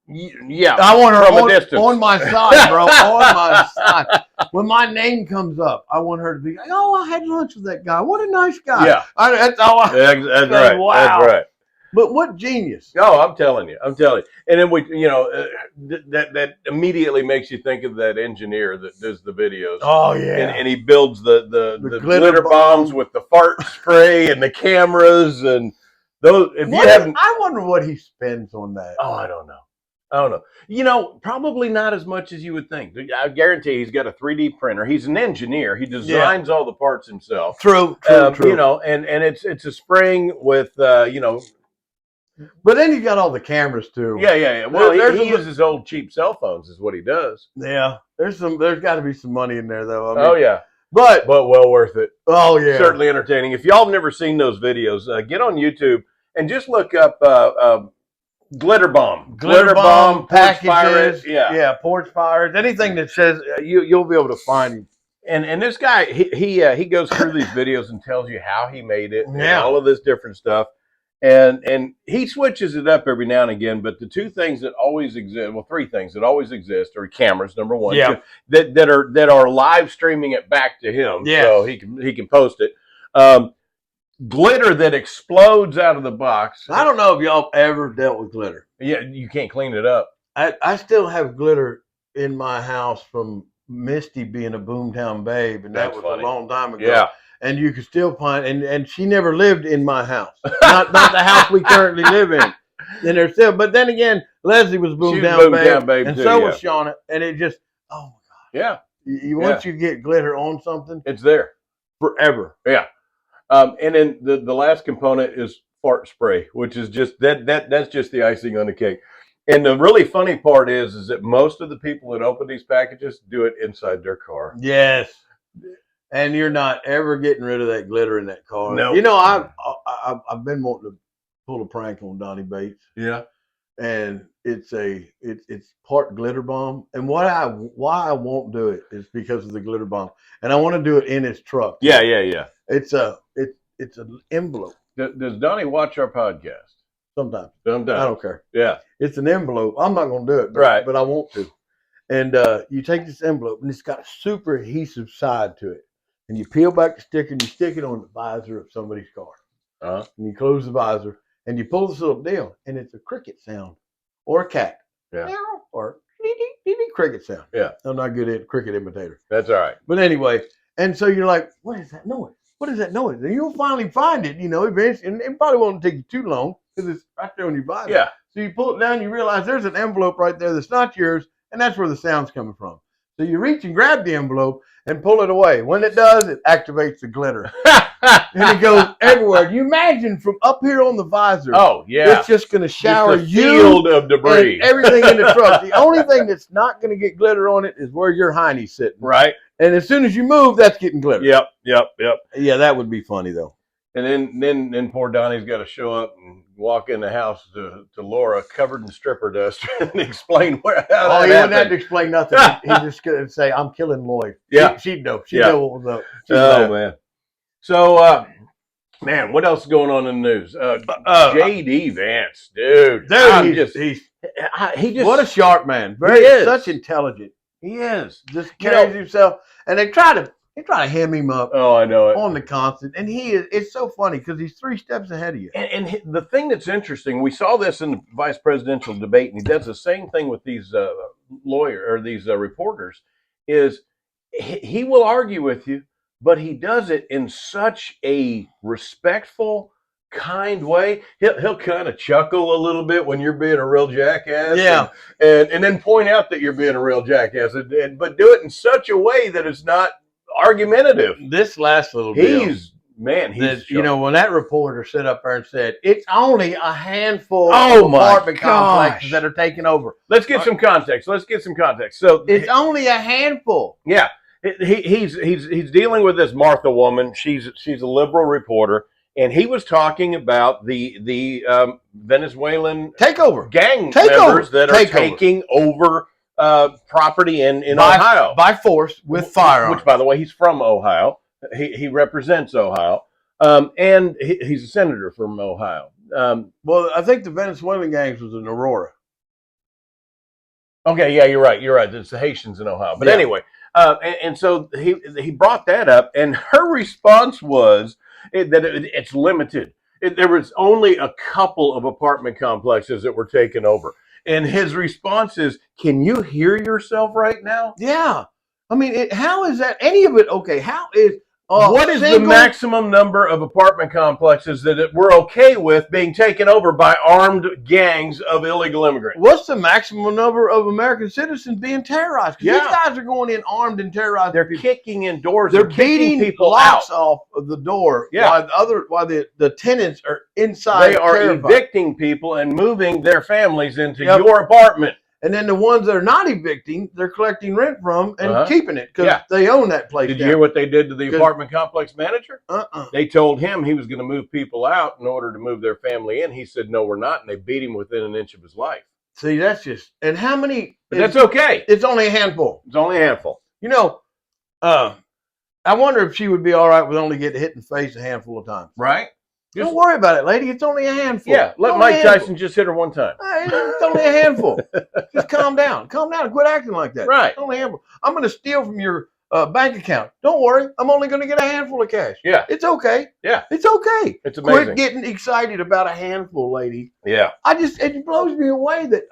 Yeah, I want her from a distance. On my side, bro. On my side. When my name comes up, I want her to be like, "Oh, I had lunch with that guy. What a nice guy." Yeah, that's all. That's right. Wow, that's right. But what genius! Oh, I'm telling you. And then that immediately makes you think of that engineer that does the videos. Oh yeah, and he builds the glitter bombs with the fart spray and the cameras and those. I wonder what he spends on that. Oh, I don't know. Probably not as much as you would think. I guarantee he's got a 3D printer. He's an engineer. He designs all the parts himself. True. And it's a spring with But then he's got all the cameras too. Yeah. Well, he uses old cheap cell phones is what he does. Yeah. There's got to be some money in there though. But well worth it. Oh yeah. Certainly entertaining. If y'all have never seen those videos, get on YouTube and just look up glitter bomb packages, porch fires, anything that says you'll be able to find him. And this guy, he goes through these videos and tells you how he made it and all of this different stuff, and he switches it up every now and again. But the two things that always exist, well, three things that always exist are cameras, number one, that are live streaming it back to him, so he can post it. Glitter that explodes out of the box. I don't know if y'all ever dealt with glitter. Yeah, you can't clean it up. I still have glitter in my house from Misty being a Boomtown babe, and that was a long time ago. Yeah. And you can still find, and she never lived in my house, not the house we currently live in. And there's still, but then again, Leslie was Boomtown babe, and so was Shauna, and it just, oh my God. Yeah. Once you get glitter on something, it's there forever. Yeah. And then the last component is fart spray, which is just that's just the icing on the cake. And the really funny part is that most of the people that open these packages do it inside their car. Yes. And you're not ever getting rid of that glitter in that car. No. I've been wanting to pull a prank on Donnie Bates. Yeah. And it's part glitter bomb. And why I won't do it is because of the glitter bomb. And I want to do it in his truck. Yeah. It's an envelope. Does Donnie watch our podcast? Sometimes. I don't care. Yeah. It's an envelope. I'm not going to do it, but I want to. And you take this envelope, and it's got a super adhesive side to it. And you peel back the sticker, and you stick it on the visor of somebody's car. Uh-huh. And you close the visor, and you pull this little deal, and it's a cricket sound or a cat. Yeah. Or cricket sound. Yeah. I'm not good at cricket imitator. That's all right. But anyway, and so you're like, what is that noise? What is that noise? And you'll finally find it, eventually, and it probably won't take you too long because it's right there on your visor. Yeah. So you pull it down, you realize there's an envelope right there that's not yours, and that's where the sound's coming from. So you reach and grab the envelope and pull it away. When it does, it activates the glitter. And it goes everywhere. You imagine from up here on the visor. Oh, yeah. It's just going to shower just a field of debris. And everything in the truck. The only thing that's not going to get glitter on it is where your hiney's sitting. Right. And as soon as you move, that's getting glitter. Yep. Yeah, that would be funny, though. And then poor Donnie's got to show up and walk in the house to Laura covered in stripper dust and explain how that he wouldn't happened. have to explain nothing. He's just going to say, I'm killing Lloyd. Yeah. She'd know. She'd know what was up. Man. So, man, what else is going on in the news? J.D. Vance, dude. What a sharp man. Such intelligent. He is. Just carries himself. And they try to hem him up. Oh, I know it. On the constant. And it's so funny because he's 3 steps ahead of you. And the thing that's interesting, we saw this in the vice presidential debate, and he does the same thing with these reporters, is he will argue with you, but he does it in such a respectful, kind way. He'll kind of chuckle a little bit when you're being a real jackass. Yeah. And then point out that you're being a real jackass, but do it in such a way that it's not argumentative. This last little bit. When that reporter stood up there and said, it's only a handful of apartment complexes that are taken over. Let's get some context. So it's only a handful. Yeah. He's dealing with this Martha woman. She's a liberal reporter, and he was talking about the Venezuelan gang members that are taking over property in Ohio by force with firearms. Which, by the way, he's from Ohio. He represents Ohio, and he's a senator from Ohio. Well, I think the Venezuelan gangs was in Aurora. Okay, yeah, you're right. It's the Haitians in Ohio, but anyway. And so he brought that up, and her response was that it's limited. There was only a couple of apartment complexes that were taken over. And his response is, can you hear yourself right now? Yeah. I mean, how is that any of it okay? How is what is the maximum number of apartment complexes that we're okay with being taken over by armed gangs of illegal immigrants? What's the maximum number of American citizens being terrorized? Because these guys are going in armed and terrorized. They're kicking in doors. They're beating people locks off of the door. Yeah. While the tenants are inside. They are evicting people and moving their families into your apartment. And then the ones that are not evicting, they're collecting rent from and keeping it because they own that place. Did you hear what they did to the apartment complex manager? They told him he was going to move people out in order to move their family in. He said, no, we're not. And they beat him within an inch of his life. See, that's just, and how many? But that's okay. It's only a handful. I wonder if she would be all right with only getting hit in the face a handful of times. Right. Don't worry about it, lady. It's only a handful. Yeah, let Mike Tyson just hit her one time. It's only a handful. Just calm down. Calm down and quit acting like that. Right. It's only a handful. I'm going to steal from your bank account. Don't worry. I'm only going to get a handful of cash. Yeah. It's okay. Yeah. It's okay. It's amazing. Quit getting excited about a handful, lady. Yeah. It blows me away that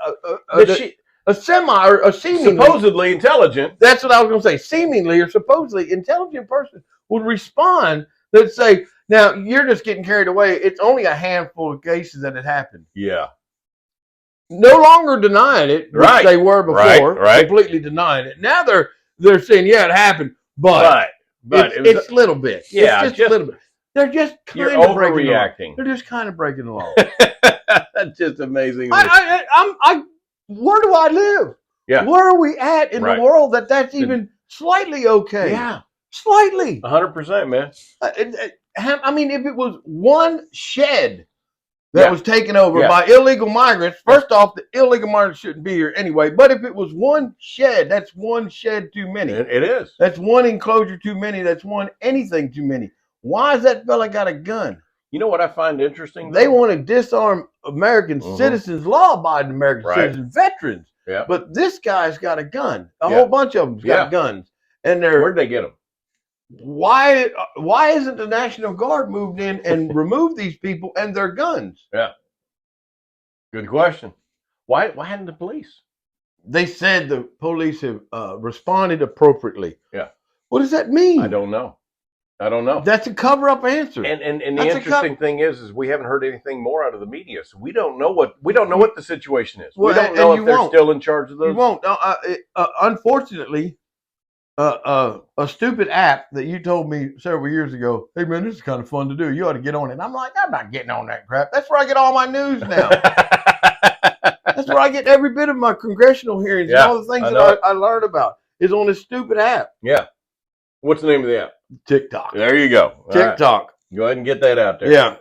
a seemingly supposedly intelligent. That's what I was going to say. Seemingly or supposedly intelligent person would respond that say, now, you're just getting carried away. It's only a handful of cases that it happened. Yeah. No longer denying it, which they were before, completely denying it. Now they're saying, yeah, it happened, but it's a little bit. Yeah, it's just a little bit. They're just kind of overreacting. They're just kind of breaking the law. That's just amazing. Where do I live? Yeah. Where are we at in the world that's even slightly okay? Yeah. Slightly. 100%, man. I mean, if it was one shed that was taken over by illegal migrants, first off, the illegal migrants shouldn't be here anyway. But if it was one shed, that's one shed too many. It is. That's one enclosure too many. That's one anything too many. Why has that fella got a gun? You know what I find interesting? They want to disarm American citizens, law-abiding American citizens, veterans. Yeah. But this guy's got a gun. A whole bunch of them's got guns. And where'd they get them? Why isn't the National Guard moved in and removed these people and their guns? Yeah. Good question. Why hadn't the police? they said the police have responded appropriately. Yeah. What does that mean? I don't know. That's a cover-up answer. And the interesting thing is we haven't heard anything more out of the media, so we don't know what the situation is. Well, we don't know if they're won't. still in charge of those. You won't. Unfortunately, a stupid app that you told me several years ago, hey man, this is kind of fun to do. You ought to get on it. And I'm like, I'm not getting on that crap. That's where I get all my news now. That's where I get every bit of my congressional hearings and all the things that I learned about is on this stupid app. Yeah. What's the name of the app? TikTok. There you go. TikTok. Right. Go ahead and get that out there. Yeah.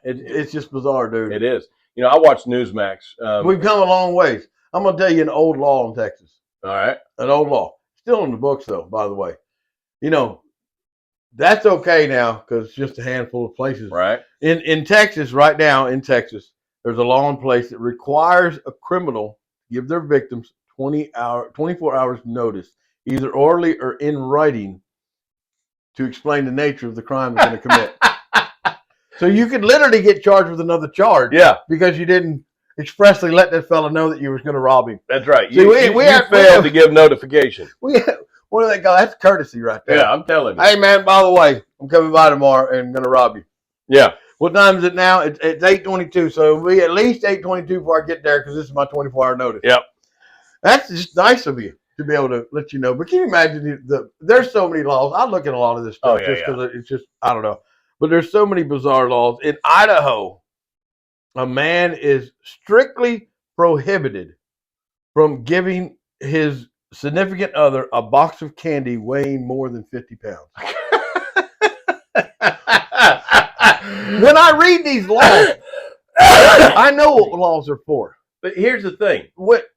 It's just bizarre, dude. It is. You know, I watch Newsmax. We've come a long ways. I'm going to tell you an old law in Texas. All right. An old law. Still in the books, though, by the way. You know, that's okay now because it's just a handful of places. Right. In Texas, right now in Texas, there's a law in place that requires a criminal to give their victims 24 hours notice, either orally or in writing, to explain the nature of the crime they're going to commit. So you could literally get charged with another charge. Yeah. Because you didn't expressly let that fella know that you was going to rob him. That's right. See, you failed to give notification. What do they call that's courtesy right there. Yeah, I'm telling you. Hey man, by the way, I'm coming by tomorrow and going to rob you. Yeah. What time is it now? It's 8:22, so it'll be at least 8:22 before I get there because this is my 24-hour notice. Yep. That's just nice of you to be able to let you know. But can you imagine there's so many laws. I look at a lot of this stuff just because it's just, I don't know. But there's so many bizarre laws. In Idaho, a man is strictly prohibited from giving his significant other a box of candy weighing more than 50 pounds. When I read these laws, I know what laws are for. But here's the thing.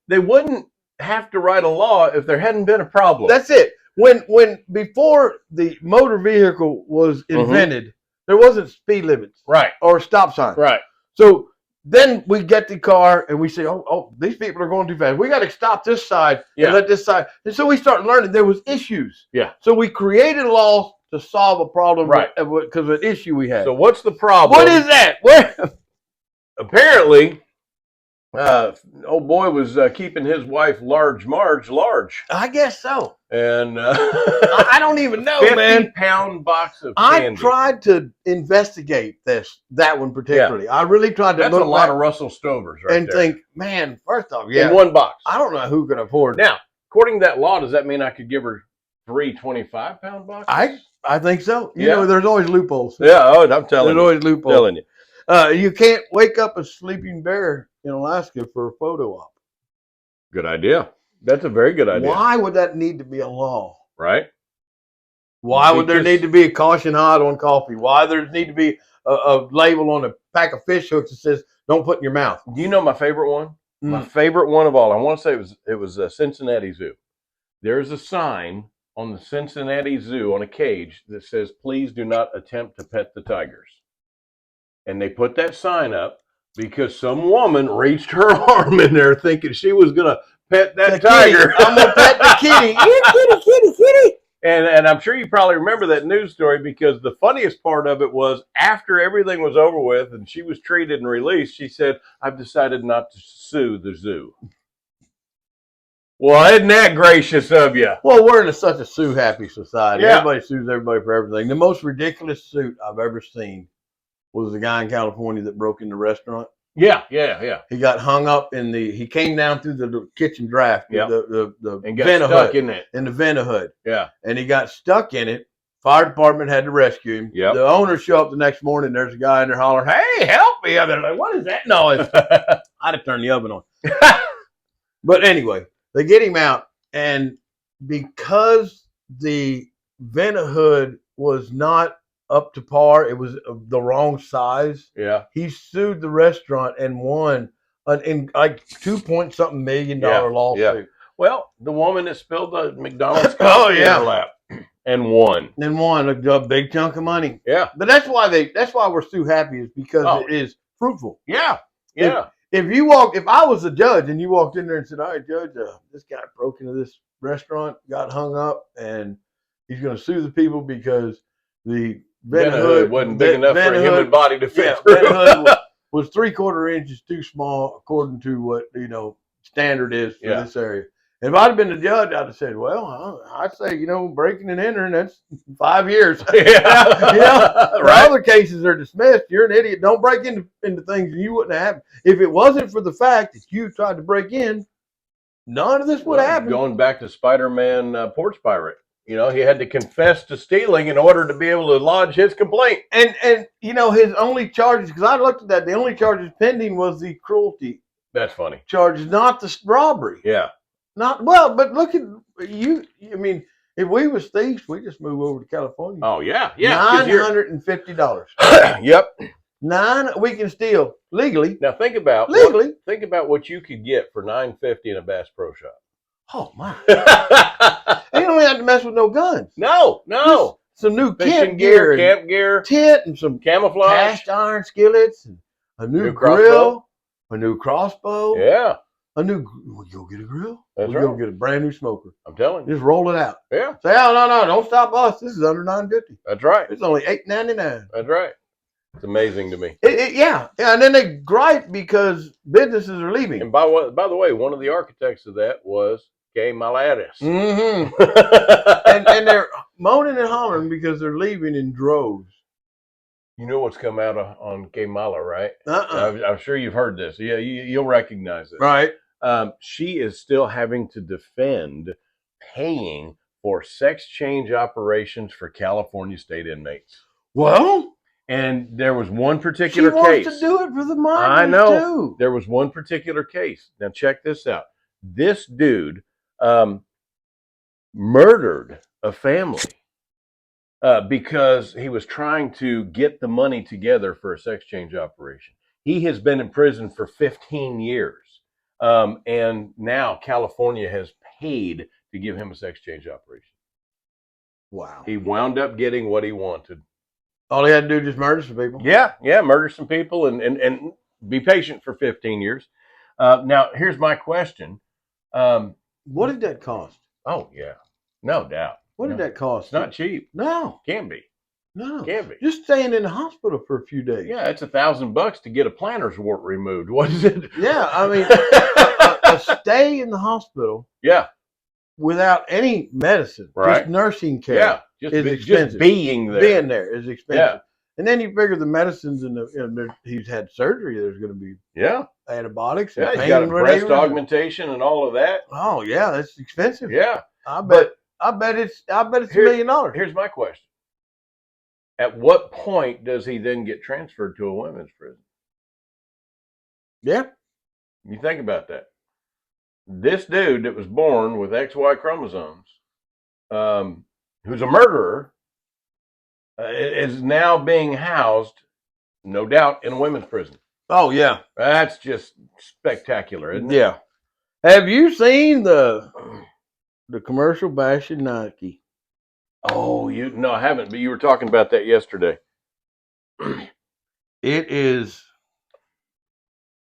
They wouldn't have to write a law if there hadn't been a problem. That's it. When before the motor vehicle was invented, there wasn't speed limits. Right. Or stop signs. Right. So then we get the car and we say, oh, these people are going too fast. We got to stop this side and let this side. And so we start learning there was issues. Yeah. So we created laws to solve a problem right. because of an issue we had. So what's the problem? What is that? Apparently, old boy was keeping his wife large Marge large. I guess so. And I don't even know, 50-pound box of candy. I tried to investigate that one particularly. Yeah. I really tried to look. That's a lot of Russell Stovers right and there. think, man, first off, in one box. I don't know who could afford it. Now, according to that law, does that mean I could give her 3 25-pound boxes? I think so. You know, there's always loopholes. Yeah, I'm telling you. There's always loopholes. I'm telling you. You can't wake up a sleeping bear in Alaska for a photo op. Good idea. That's a very good idea. Why would that need to be a law? Right. Why would there need to be a caution hot on coffee? Why there need to be a label on a pack of fish hooks that says "Don't put in your mouth"? Do you know my favorite one? My favorite one of all. I want to say it was Cincinnati Zoo. There's a sign on the Cincinnati Zoo on a cage that says, "Please do not attempt to pet the tigers." And they put that sign up because some woman reached her arm in there thinking she was going to pet that tiger. I'm going to pet the kitty. Kitty. And I'm sure you probably remember that news story because the funniest part of it was after everything was over with and she was treated and released, she said, "I've decided not to sue the zoo." Well, isn't that gracious of you? Well, we're in such a sue-happy society. Yeah. Everybody sues everybody for everything. The most ridiculous suit I've ever seen was the guy in California that broke in the restaurant. Yeah. He got hung up he came down through the kitchen draft, the and got vent stuck hood, in it. in the vent hood. Yeah. And he got stuck in it. Fire department had to rescue him. Yep. The owners show up the next morning. There's a guy in there hollering, "Hey, help me!" They're like, "What is that noise?" I'd have turned the oven on. But anyway, they get him out, and because the vent hood was not up to par, it was the wrong size. Yeah. He sued the restaurant and won in like $2-point-something million lawsuit. Yeah. Well, the woman that spilled the McDonald's coffee in her lap and won. And won a big chunk of money. Yeah. But that's why we're so happy is because it is fruitful. Yeah. Yeah. If I was a judge and you walked in there and said, "All right, Judge, this guy broke into this restaurant, got hung up, and he's going to sue the people because the vent hood wasn't big enough for a human body to fit through." Vent hood was 3/4 inches too small, according to what standard is for this area. If I'd have been the judge, I'd have said, well, I'd say, breaking and entering, that's 5 years. Other cases are dismissed. You're an idiot. Don't break into things you wouldn't have. If it wasn't for the fact that you tried to break in, none of this would happen. Going back to Spider-Man Porch Pirate. He had to confess to stealing in order to be able to lodge his complaint. And his only charges, because I looked at that, the only charges pending was the cruelty. That's funny. Charges, not the robbery. Yeah. But look at you. I mean, if we was thieves, we just move over to California. Oh yeah. $950. Yep. We can steal legally. Now think about what you could get for $950 in a Bass Pro Shop. Oh my! You don't have to mess with no guns. No. Just some new camp gear, tent, and some camouflage, cast iron skillets, and a new grill, a new crossbow. Yeah. You'll get a grill. That's right. You'll get a brand new smoker. I'm telling you. Just roll it out. Yeah. Say, oh no, don't stop us. This is under $950. That's right. It's only $8.99. That's right. It's amazing to me. Yeah. And then they gripe because businesses are leaving. And by the way, one of the architects of that was Kay Malaris. Mm-hmm. and they're moaning and hollering because they're leaving in droves. You know what's come out on Kay Mala, right? I'm sure you've heard this. Yeah, you'll recognize it. Right. She is still having to defend paying for sex change operations for California state inmates. Well, and there was one particular case. She wants to do it for the migrants, I know. Too. There was one particular case. Now check this out. This dude murdered a family because he was trying to get the money together for a sex change operation. He has been in prison for 15 years. And now California has paid to give him a sex change operation. Wow. He wound up getting what he wanted. All he had to do was just murder some people. Yeah, murder some people and be patient for 15 years. Now, here's my question. What did that cost? Oh, yeah. No doubt. What did that cost? It's not cheap. No. Can be. No. Can be. Just staying in the hospital for a few days. Yeah, it's $1,000 to get a plantar's wart removed. What is it? Yeah, I mean, a stay in the hospital. Yeah. Without any medicine, just nursing care. Yeah, is expensive. Just being there. Being there is expensive. Yeah. And then you figure the medicines and he's had surgery. There's going to be antibiotics. Yeah, he's got a breast augmentation and all of that. Oh yeah, that's expensive. Yeah, I bet it's $1 million. Here's my question: at what point does he then get transferred to a women's prison? Yeah, you think about that. This dude that was born with XY chromosomes, who's a murderer, is now being housed, no doubt, in a women's prison. Oh, yeah. That's just spectacular, isn't it? Yeah. Have you seen the commercial bashing Nike? Oh, no, I haven't, but you were talking about that yesterday. It is,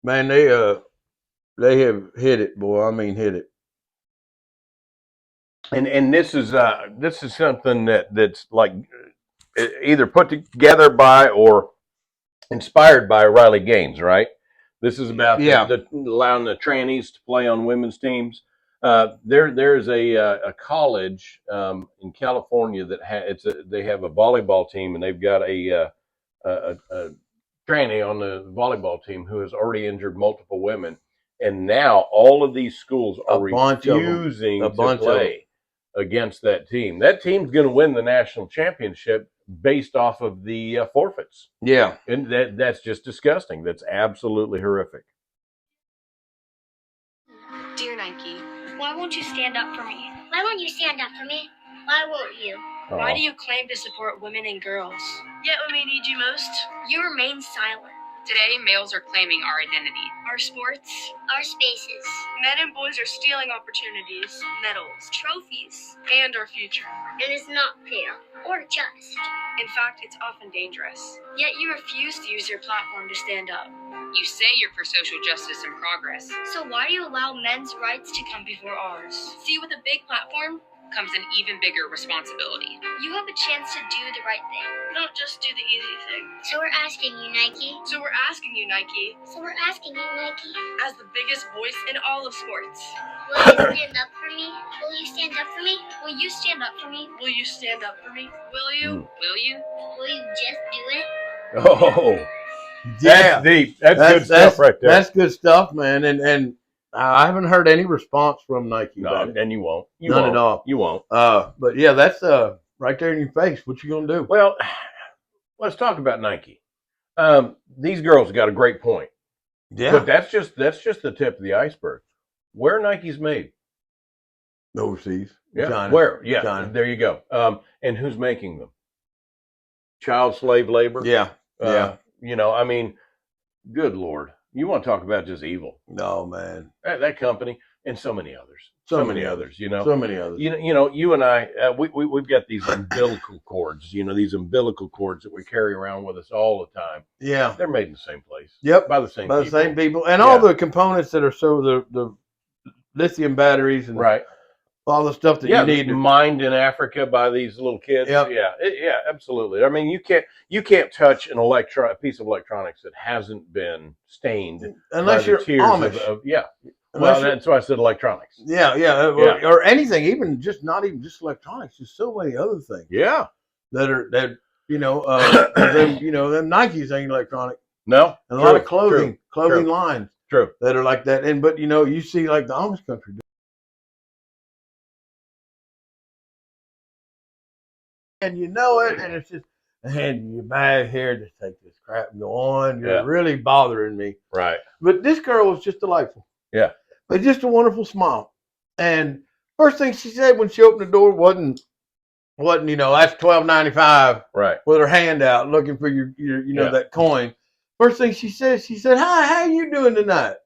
man, they have hit it, boy. I mean, hit it. And this is something that's like either put together by or inspired by Riley Gaines, right? This is about allowing the trannies to play on women's teams. There's a college in California that they have a volleyball team, and they've got a tranny on the volleyball team who has already injured multiple women. And now all of these schools are refusing to play against that team. That team's going to win the national championship based off of the forfeits. Yeah. And that's just disgusting. That's absolutely horrific. Dear Nike, why won't you stand up for me? Why won't you stand up for me? Why won't you? Why do you claim to support women and girls? Yet when we need you most, you remain silent. Today, males are claiming our identity. Our sports, our spaces. Men and boys are stealing opportunities, medals, trophies, and our future. It is not fair or just. In fact, it's often dangerous. Yet you refuse to use your platform to stand up. You say you're for social justice and progress. So why do you allow men's rights to come before ours? See, with a big platform comes an even bigger responsibility. You have a chance to do the right thing. Don't just do the easy thing. So we're asking you, Nike. So we're asking you, Nike, So we're asking you, Nike. as the biggest voice in all of sports, Will you stand up for me? Will you stand up for me? Will you stand up for me? will you stand up for me? Will you? Will you? Will you just do it? Oh, Yeah, that's deep. That's good stuff right there. That's good stuff, man. And I haven't heard any response from Nike No, about it. and you won't. None at all. You won't. But yeah, that's right there in your face. What you gonna do? Well, let's talk about Nike. These girls got a great point, Yeah, but that's just the tip of the iceberg. Where Nike's made? overseas. Yeah, China. where? Yeah, China. there you go. And who's making them? Child slave labor. Yeah, yeah. You know, I mean, good Lord, you want to talk about just evil? No, man. That company and so many others. So many others. You know. So many others. You know, you and I, we've got these umbilical cords. You know, these umbilical cords that we carry around with us all the time. Yeah. They're made in the same place. Yep. By the same By the people. same people, and all the components that are the lithium batteries and Right. all the stuff that you need. Mined in Africa by these little kids. Yep. Yeah, absolutely. I mean, you can't touch a piece of electronics that hasn't been stained Unless by the you're tears Amish. yeah. Unless Well, that's why I said electronics. Yeah, or anything, even just not even just electronics, just so many other things. Yeah. That them Nikes ain't electronic. No. And a lot of clothing lines True. that are like that. And but you see like the Amish country. And you know it, and it's just hand you your bag here, just take this crap and go on. You're really bothering me. Right. But this girl was just delightful. Yeah. But just a wonderful smile. And first thing she said when she opened the door wasn't that's $12.95. Right. With her hand out looking for your that coin. First thing she said, "Hi, how you doing tonight?"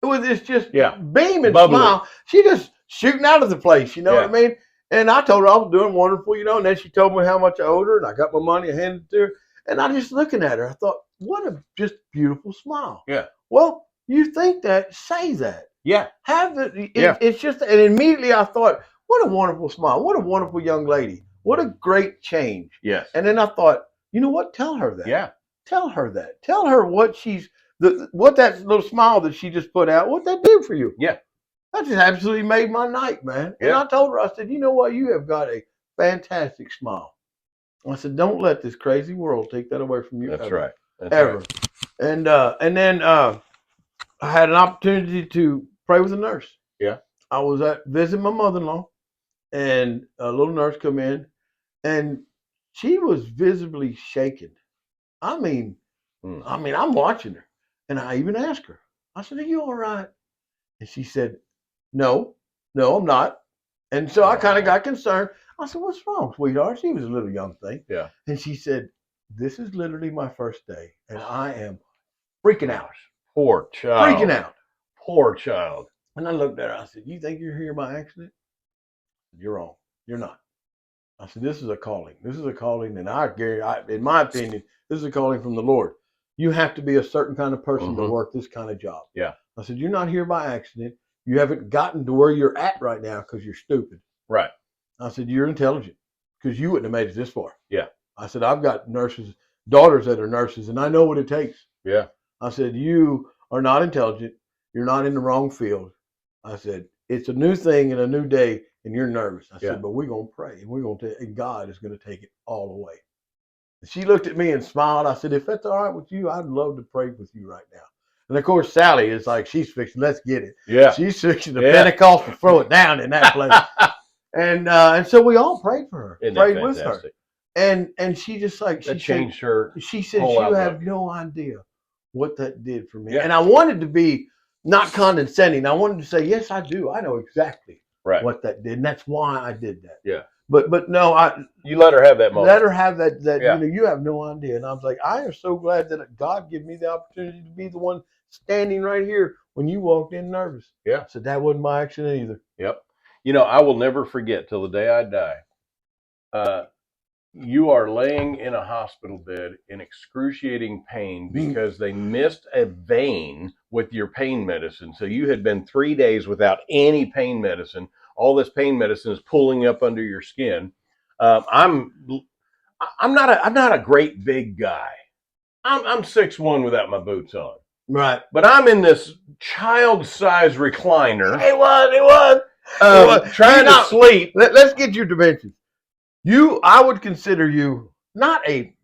It was this just beaming smile. She just shooting out of the place, you know what I mean? And I told her I was doing wonderful, and then she told me how much I owed her, and I got my money, I handed it to her, and I just looking at her, I thought, what a just beautiful smile. Yeah. Well, you think that, say that. Yeah. Have it. It's just, and immediately I thought, what a wonderful smile. What a wonderful young lady. What a great change. Yes. And then I thought, you know what? Tell her that. Yeah. Tell her that. Tell her what what that little smile that she just put out, what that did for you. Yeah. That just absolutely made my night, man. Yeah. And I told her, I said, you know what? You have got a fantastic smile. I said, don't let this crazy world take that away from you. That's ever, right. That's ever. Right. And then I had an opportunity to pray with a nurse. Yeah. I was visiting my mother-in-law, and a little nurse come in, and she was visibly shaken. I mean, I'm watching her, and I even asked her. I said, "Are you all right?" And she said, No, I'm not. And so I kind of got concerned. I said, "What's wrong, sweetheart?" She was a little young thing. Yeah. And she said, "This is literally my first day, and I am freaking out." Poor child. Freaking out. Poor child. And I looked at her. I said, "You think you're here by accident?" "You're wrong. You're not." I said, "This is a calling. This is a calling, and in my opinion, this is a calling from the Lord. You have to be a certain kind of person to work this kind of job." Yeah. I said, "You're not here by accident. You haven't gotten to where you're at right now because you're stupid." Right. I said, "You're intelligent because you wouldn't have made it this far." Yeah. I said, "I've got daughters that are nurses, and I know what it takes." Yeah. I said, "You are not intelligent. You're not in the wrong field." I said, "It's a new thing and a new day, and you're nervous." I said, "But we're going to pray, and God is going to take it all away." And she looked at me and smiled. I said, "If that's all right with you, I'd love to pray with you right now." And of course, Sally is like, she's fixing, let's get it. Yeah. She's fixing the Pentecostal, throw it down in that place. And so we all prayed for her, prayed with her. And she just like, she changed her. She said, whole "You outlook. have no idea what that did for me." Yeah. And I wanted to be not condescending. I wanted to say, "Yes, I do. I know exactly what that did. And that's why I did that." Yeah. But no, you let her have that moment. Let her have that you have no idea. And I was like, I am so glad that God gave me the opportunity to be the one standing right here when you walked in nervous. Yeah. So that wasn't by accident either. Yep. I will never forget till the day I die. You are laying in a hospital bed in excruciating pain because they missed a vein with your pain medicine. So you had been 3 days without any pain medicine. All this pain medicine is pulling up under your skin. I'm not a great big guy. I'm 6'1" without my boots on. Right. But I'm in this child-sized recliner. It was. Trying to sleep. Let's get your dimensions. I would consider you not a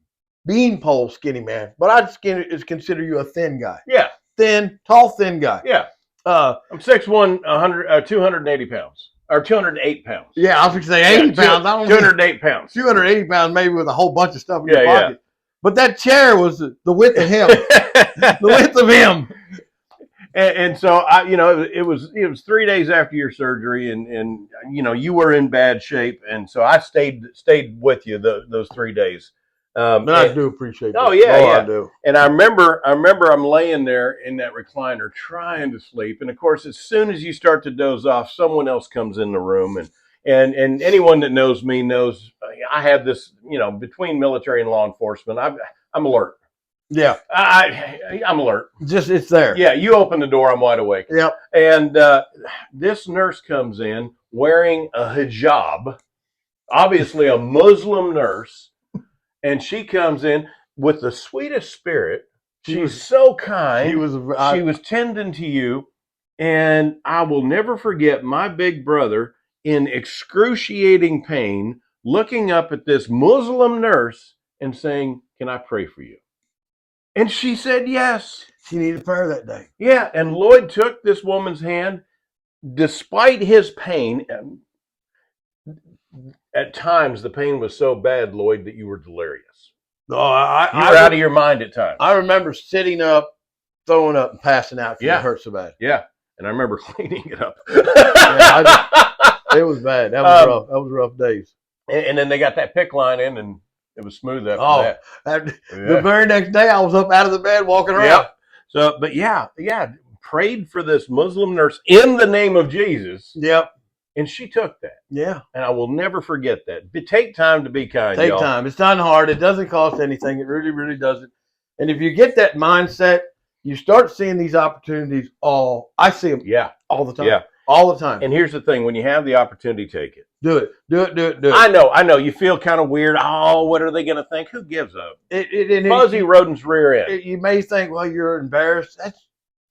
beanpole skinny man, but I'd consider you a thin guy. Yeah. Tall, thin guy. Yeah. I'm 6'1", 280 pounds. Or 208 pounds. Yeah, I was going to say 80 pounds. I don't 208 pounds. 280 pounds, maybe with a whole bunch of stuff in your Yeah. pocket. But that chair was the width of him. The width of him. And so it was 3 days after your surgery, and you were in bad shape, and so I stayed with you those 3 days. I do appreciate that. Oh yeah, yeah. I do. And I remember I'm laying there in that recliner trying to sleep, and of course, as soon as you start to doze off, someone else comes in the room, and anyone that knows me knows I have this, between military and law enforcement, I'm alert. Yeah, I'm alert. Just it's there. Yeah, you open the door, I'm wide awake. Yep. And this nurse comes in wearing a hijab, obviously a Muslim nurse, and she comes in with the sweetest spirit. She's so kind. She was tending to you, and I will never forget my big brother in excruciating pain looking up at this Muslim nurse and saying, "Can I pray for you?" And she said yes. She needed prayer that day. Yeah, and Lloyd took this woman's hand, despite his pain. At times, the pain was so bad, Lloyd, that you were delirious. No, you were out of your mind at times. I remember sitting up, throwing up, and passing out because it hurt so bad. Yeah, and I remember cleaning it up. It was bad. That was rough. That was rough days. And then they got that PICC line in, and it was smooth after that. The very next day, I was up out of the bed walking around. Yep. So, but yeah, prayed for this Muslim nurse in the name of Jesus. Yep. And she took that. Yeah. And I will never forget that. But take time to be kind, Take y'all. time. It's not hard. It doesn't cost anything. It really, really doesn't. And if you get that mindset, you start seeing these opportunities I see them all the time. Yeah. All the time. And here's the thing. When you have the opportunity, take it. Do it. Do it. Do it. Do it. I know. You feel kind of weird. Oh, what are they going to think? Who gives a fuzzy rodent's rear end? You may think, well, you're embarrassed.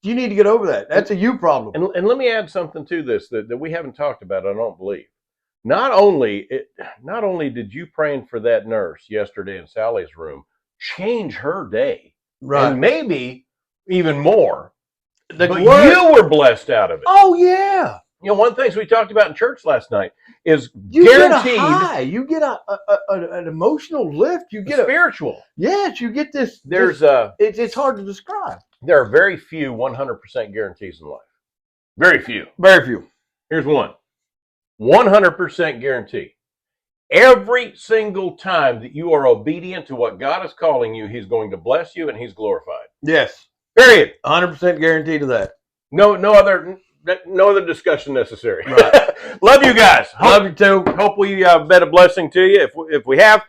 You need to get over that. That's a you problem. And let me add something to this that we haven't talked about, I don't believe. Not only did you praying for that nurse yesterday in Sally's room change her day, right? And maybe even more, but you were blessed out of it. Oh yeah. One of the things we talked about in church last night is you guaranteed. Get a high. You get an emotional lift. You get spiritual. Yes, you get this. It's hard to describe. There are very few 100% guarantees in life. Very few. Very few. Here's one. 100% guarantee. Every single time that you are obedient to what God is calling you, He's going to bless you and He's glorified. Yes. Period. 100% guarantee to that. No other discussion necessary. Right. Love you guys. Love you too. Hope we been a blessing to you. If we have,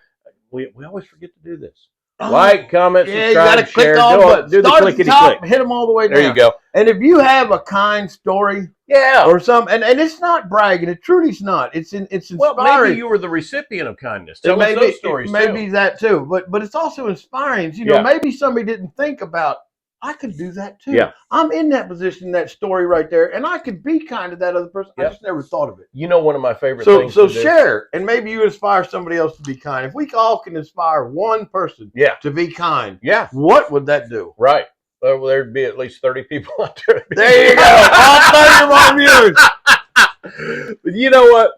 we always forget to do this. Like, comment, subscribe, you gotta share. Do the clickety-click. Hit them all the way down. There you go. And if you have a kind story, or something, and it's not bragging, it truly is not. It's inspiring. Well, maybe you were the recipient of kindness. Tell us those stories. Maybe that too, but it's also inspiring. Maybe somebody didn't think about, I could do that too. Yeah. I'm in that position, that story right there, and I could be kind to that other person. I just never thought of it. One of my favorite things. So share, and maybe you inspire somebody else to be kind. If we all can inspire one person to be kind, what would that do? Right. Well, there'd be at least 30 people out there. There you go. All 30 of our viewers. But you know what?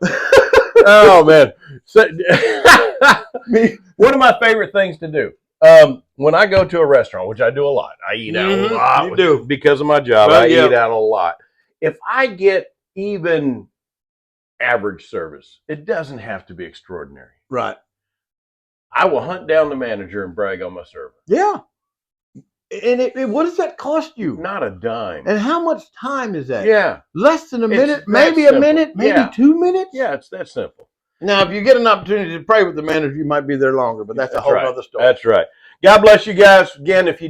Oh, man. So, one of my favorite things to do. When I go to a restaurant, which I do a lot, I eat out a lot. You do. Because of my job, I eat out a lot. If I get even average service, it doesn't have to be extraordinary. Right. I will hunt down the manager and brag on my service. Yeah. And what does that cost you? Not a dime. And how much time is that? Yeah. Less than a minute, maybe a minute, maybe 2 minutes? Yeah, it's that simple. Now, if you get an opportunity to pray with the manager, you might be there longer, but that's a whole other story. That's right. God bless you guys. Again, if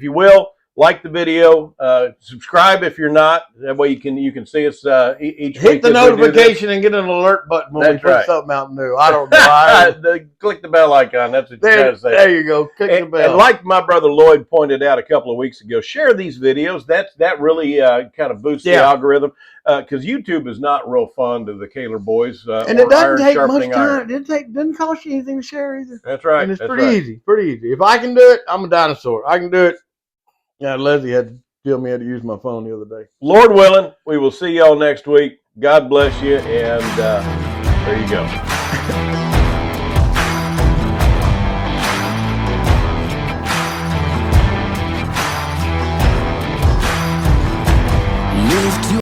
you will, like the video, subscribe if you're not. That way you can see us each week. Hit the notification and get an alert button when we put something out new. I don't know. Click the bell icon. That's what you're trying to say. There you go. Click the bell. And like my brother Lloyd pointed out a couple of weeks ago, share these videos. That really kind of boosts the algorithm, because YouTube is not real fun to the Kahler Boys. And it doesn't take much time. It doesn't cost you anything to share either. That's right. And it's pretty easy. Pretty easy. If I can do it, I'm a dinosaur. I can do it. Yeah, Leslie had to tell me how to use my phone the other day. Lord willing, we will see y'all next week. God bless you, and there you go.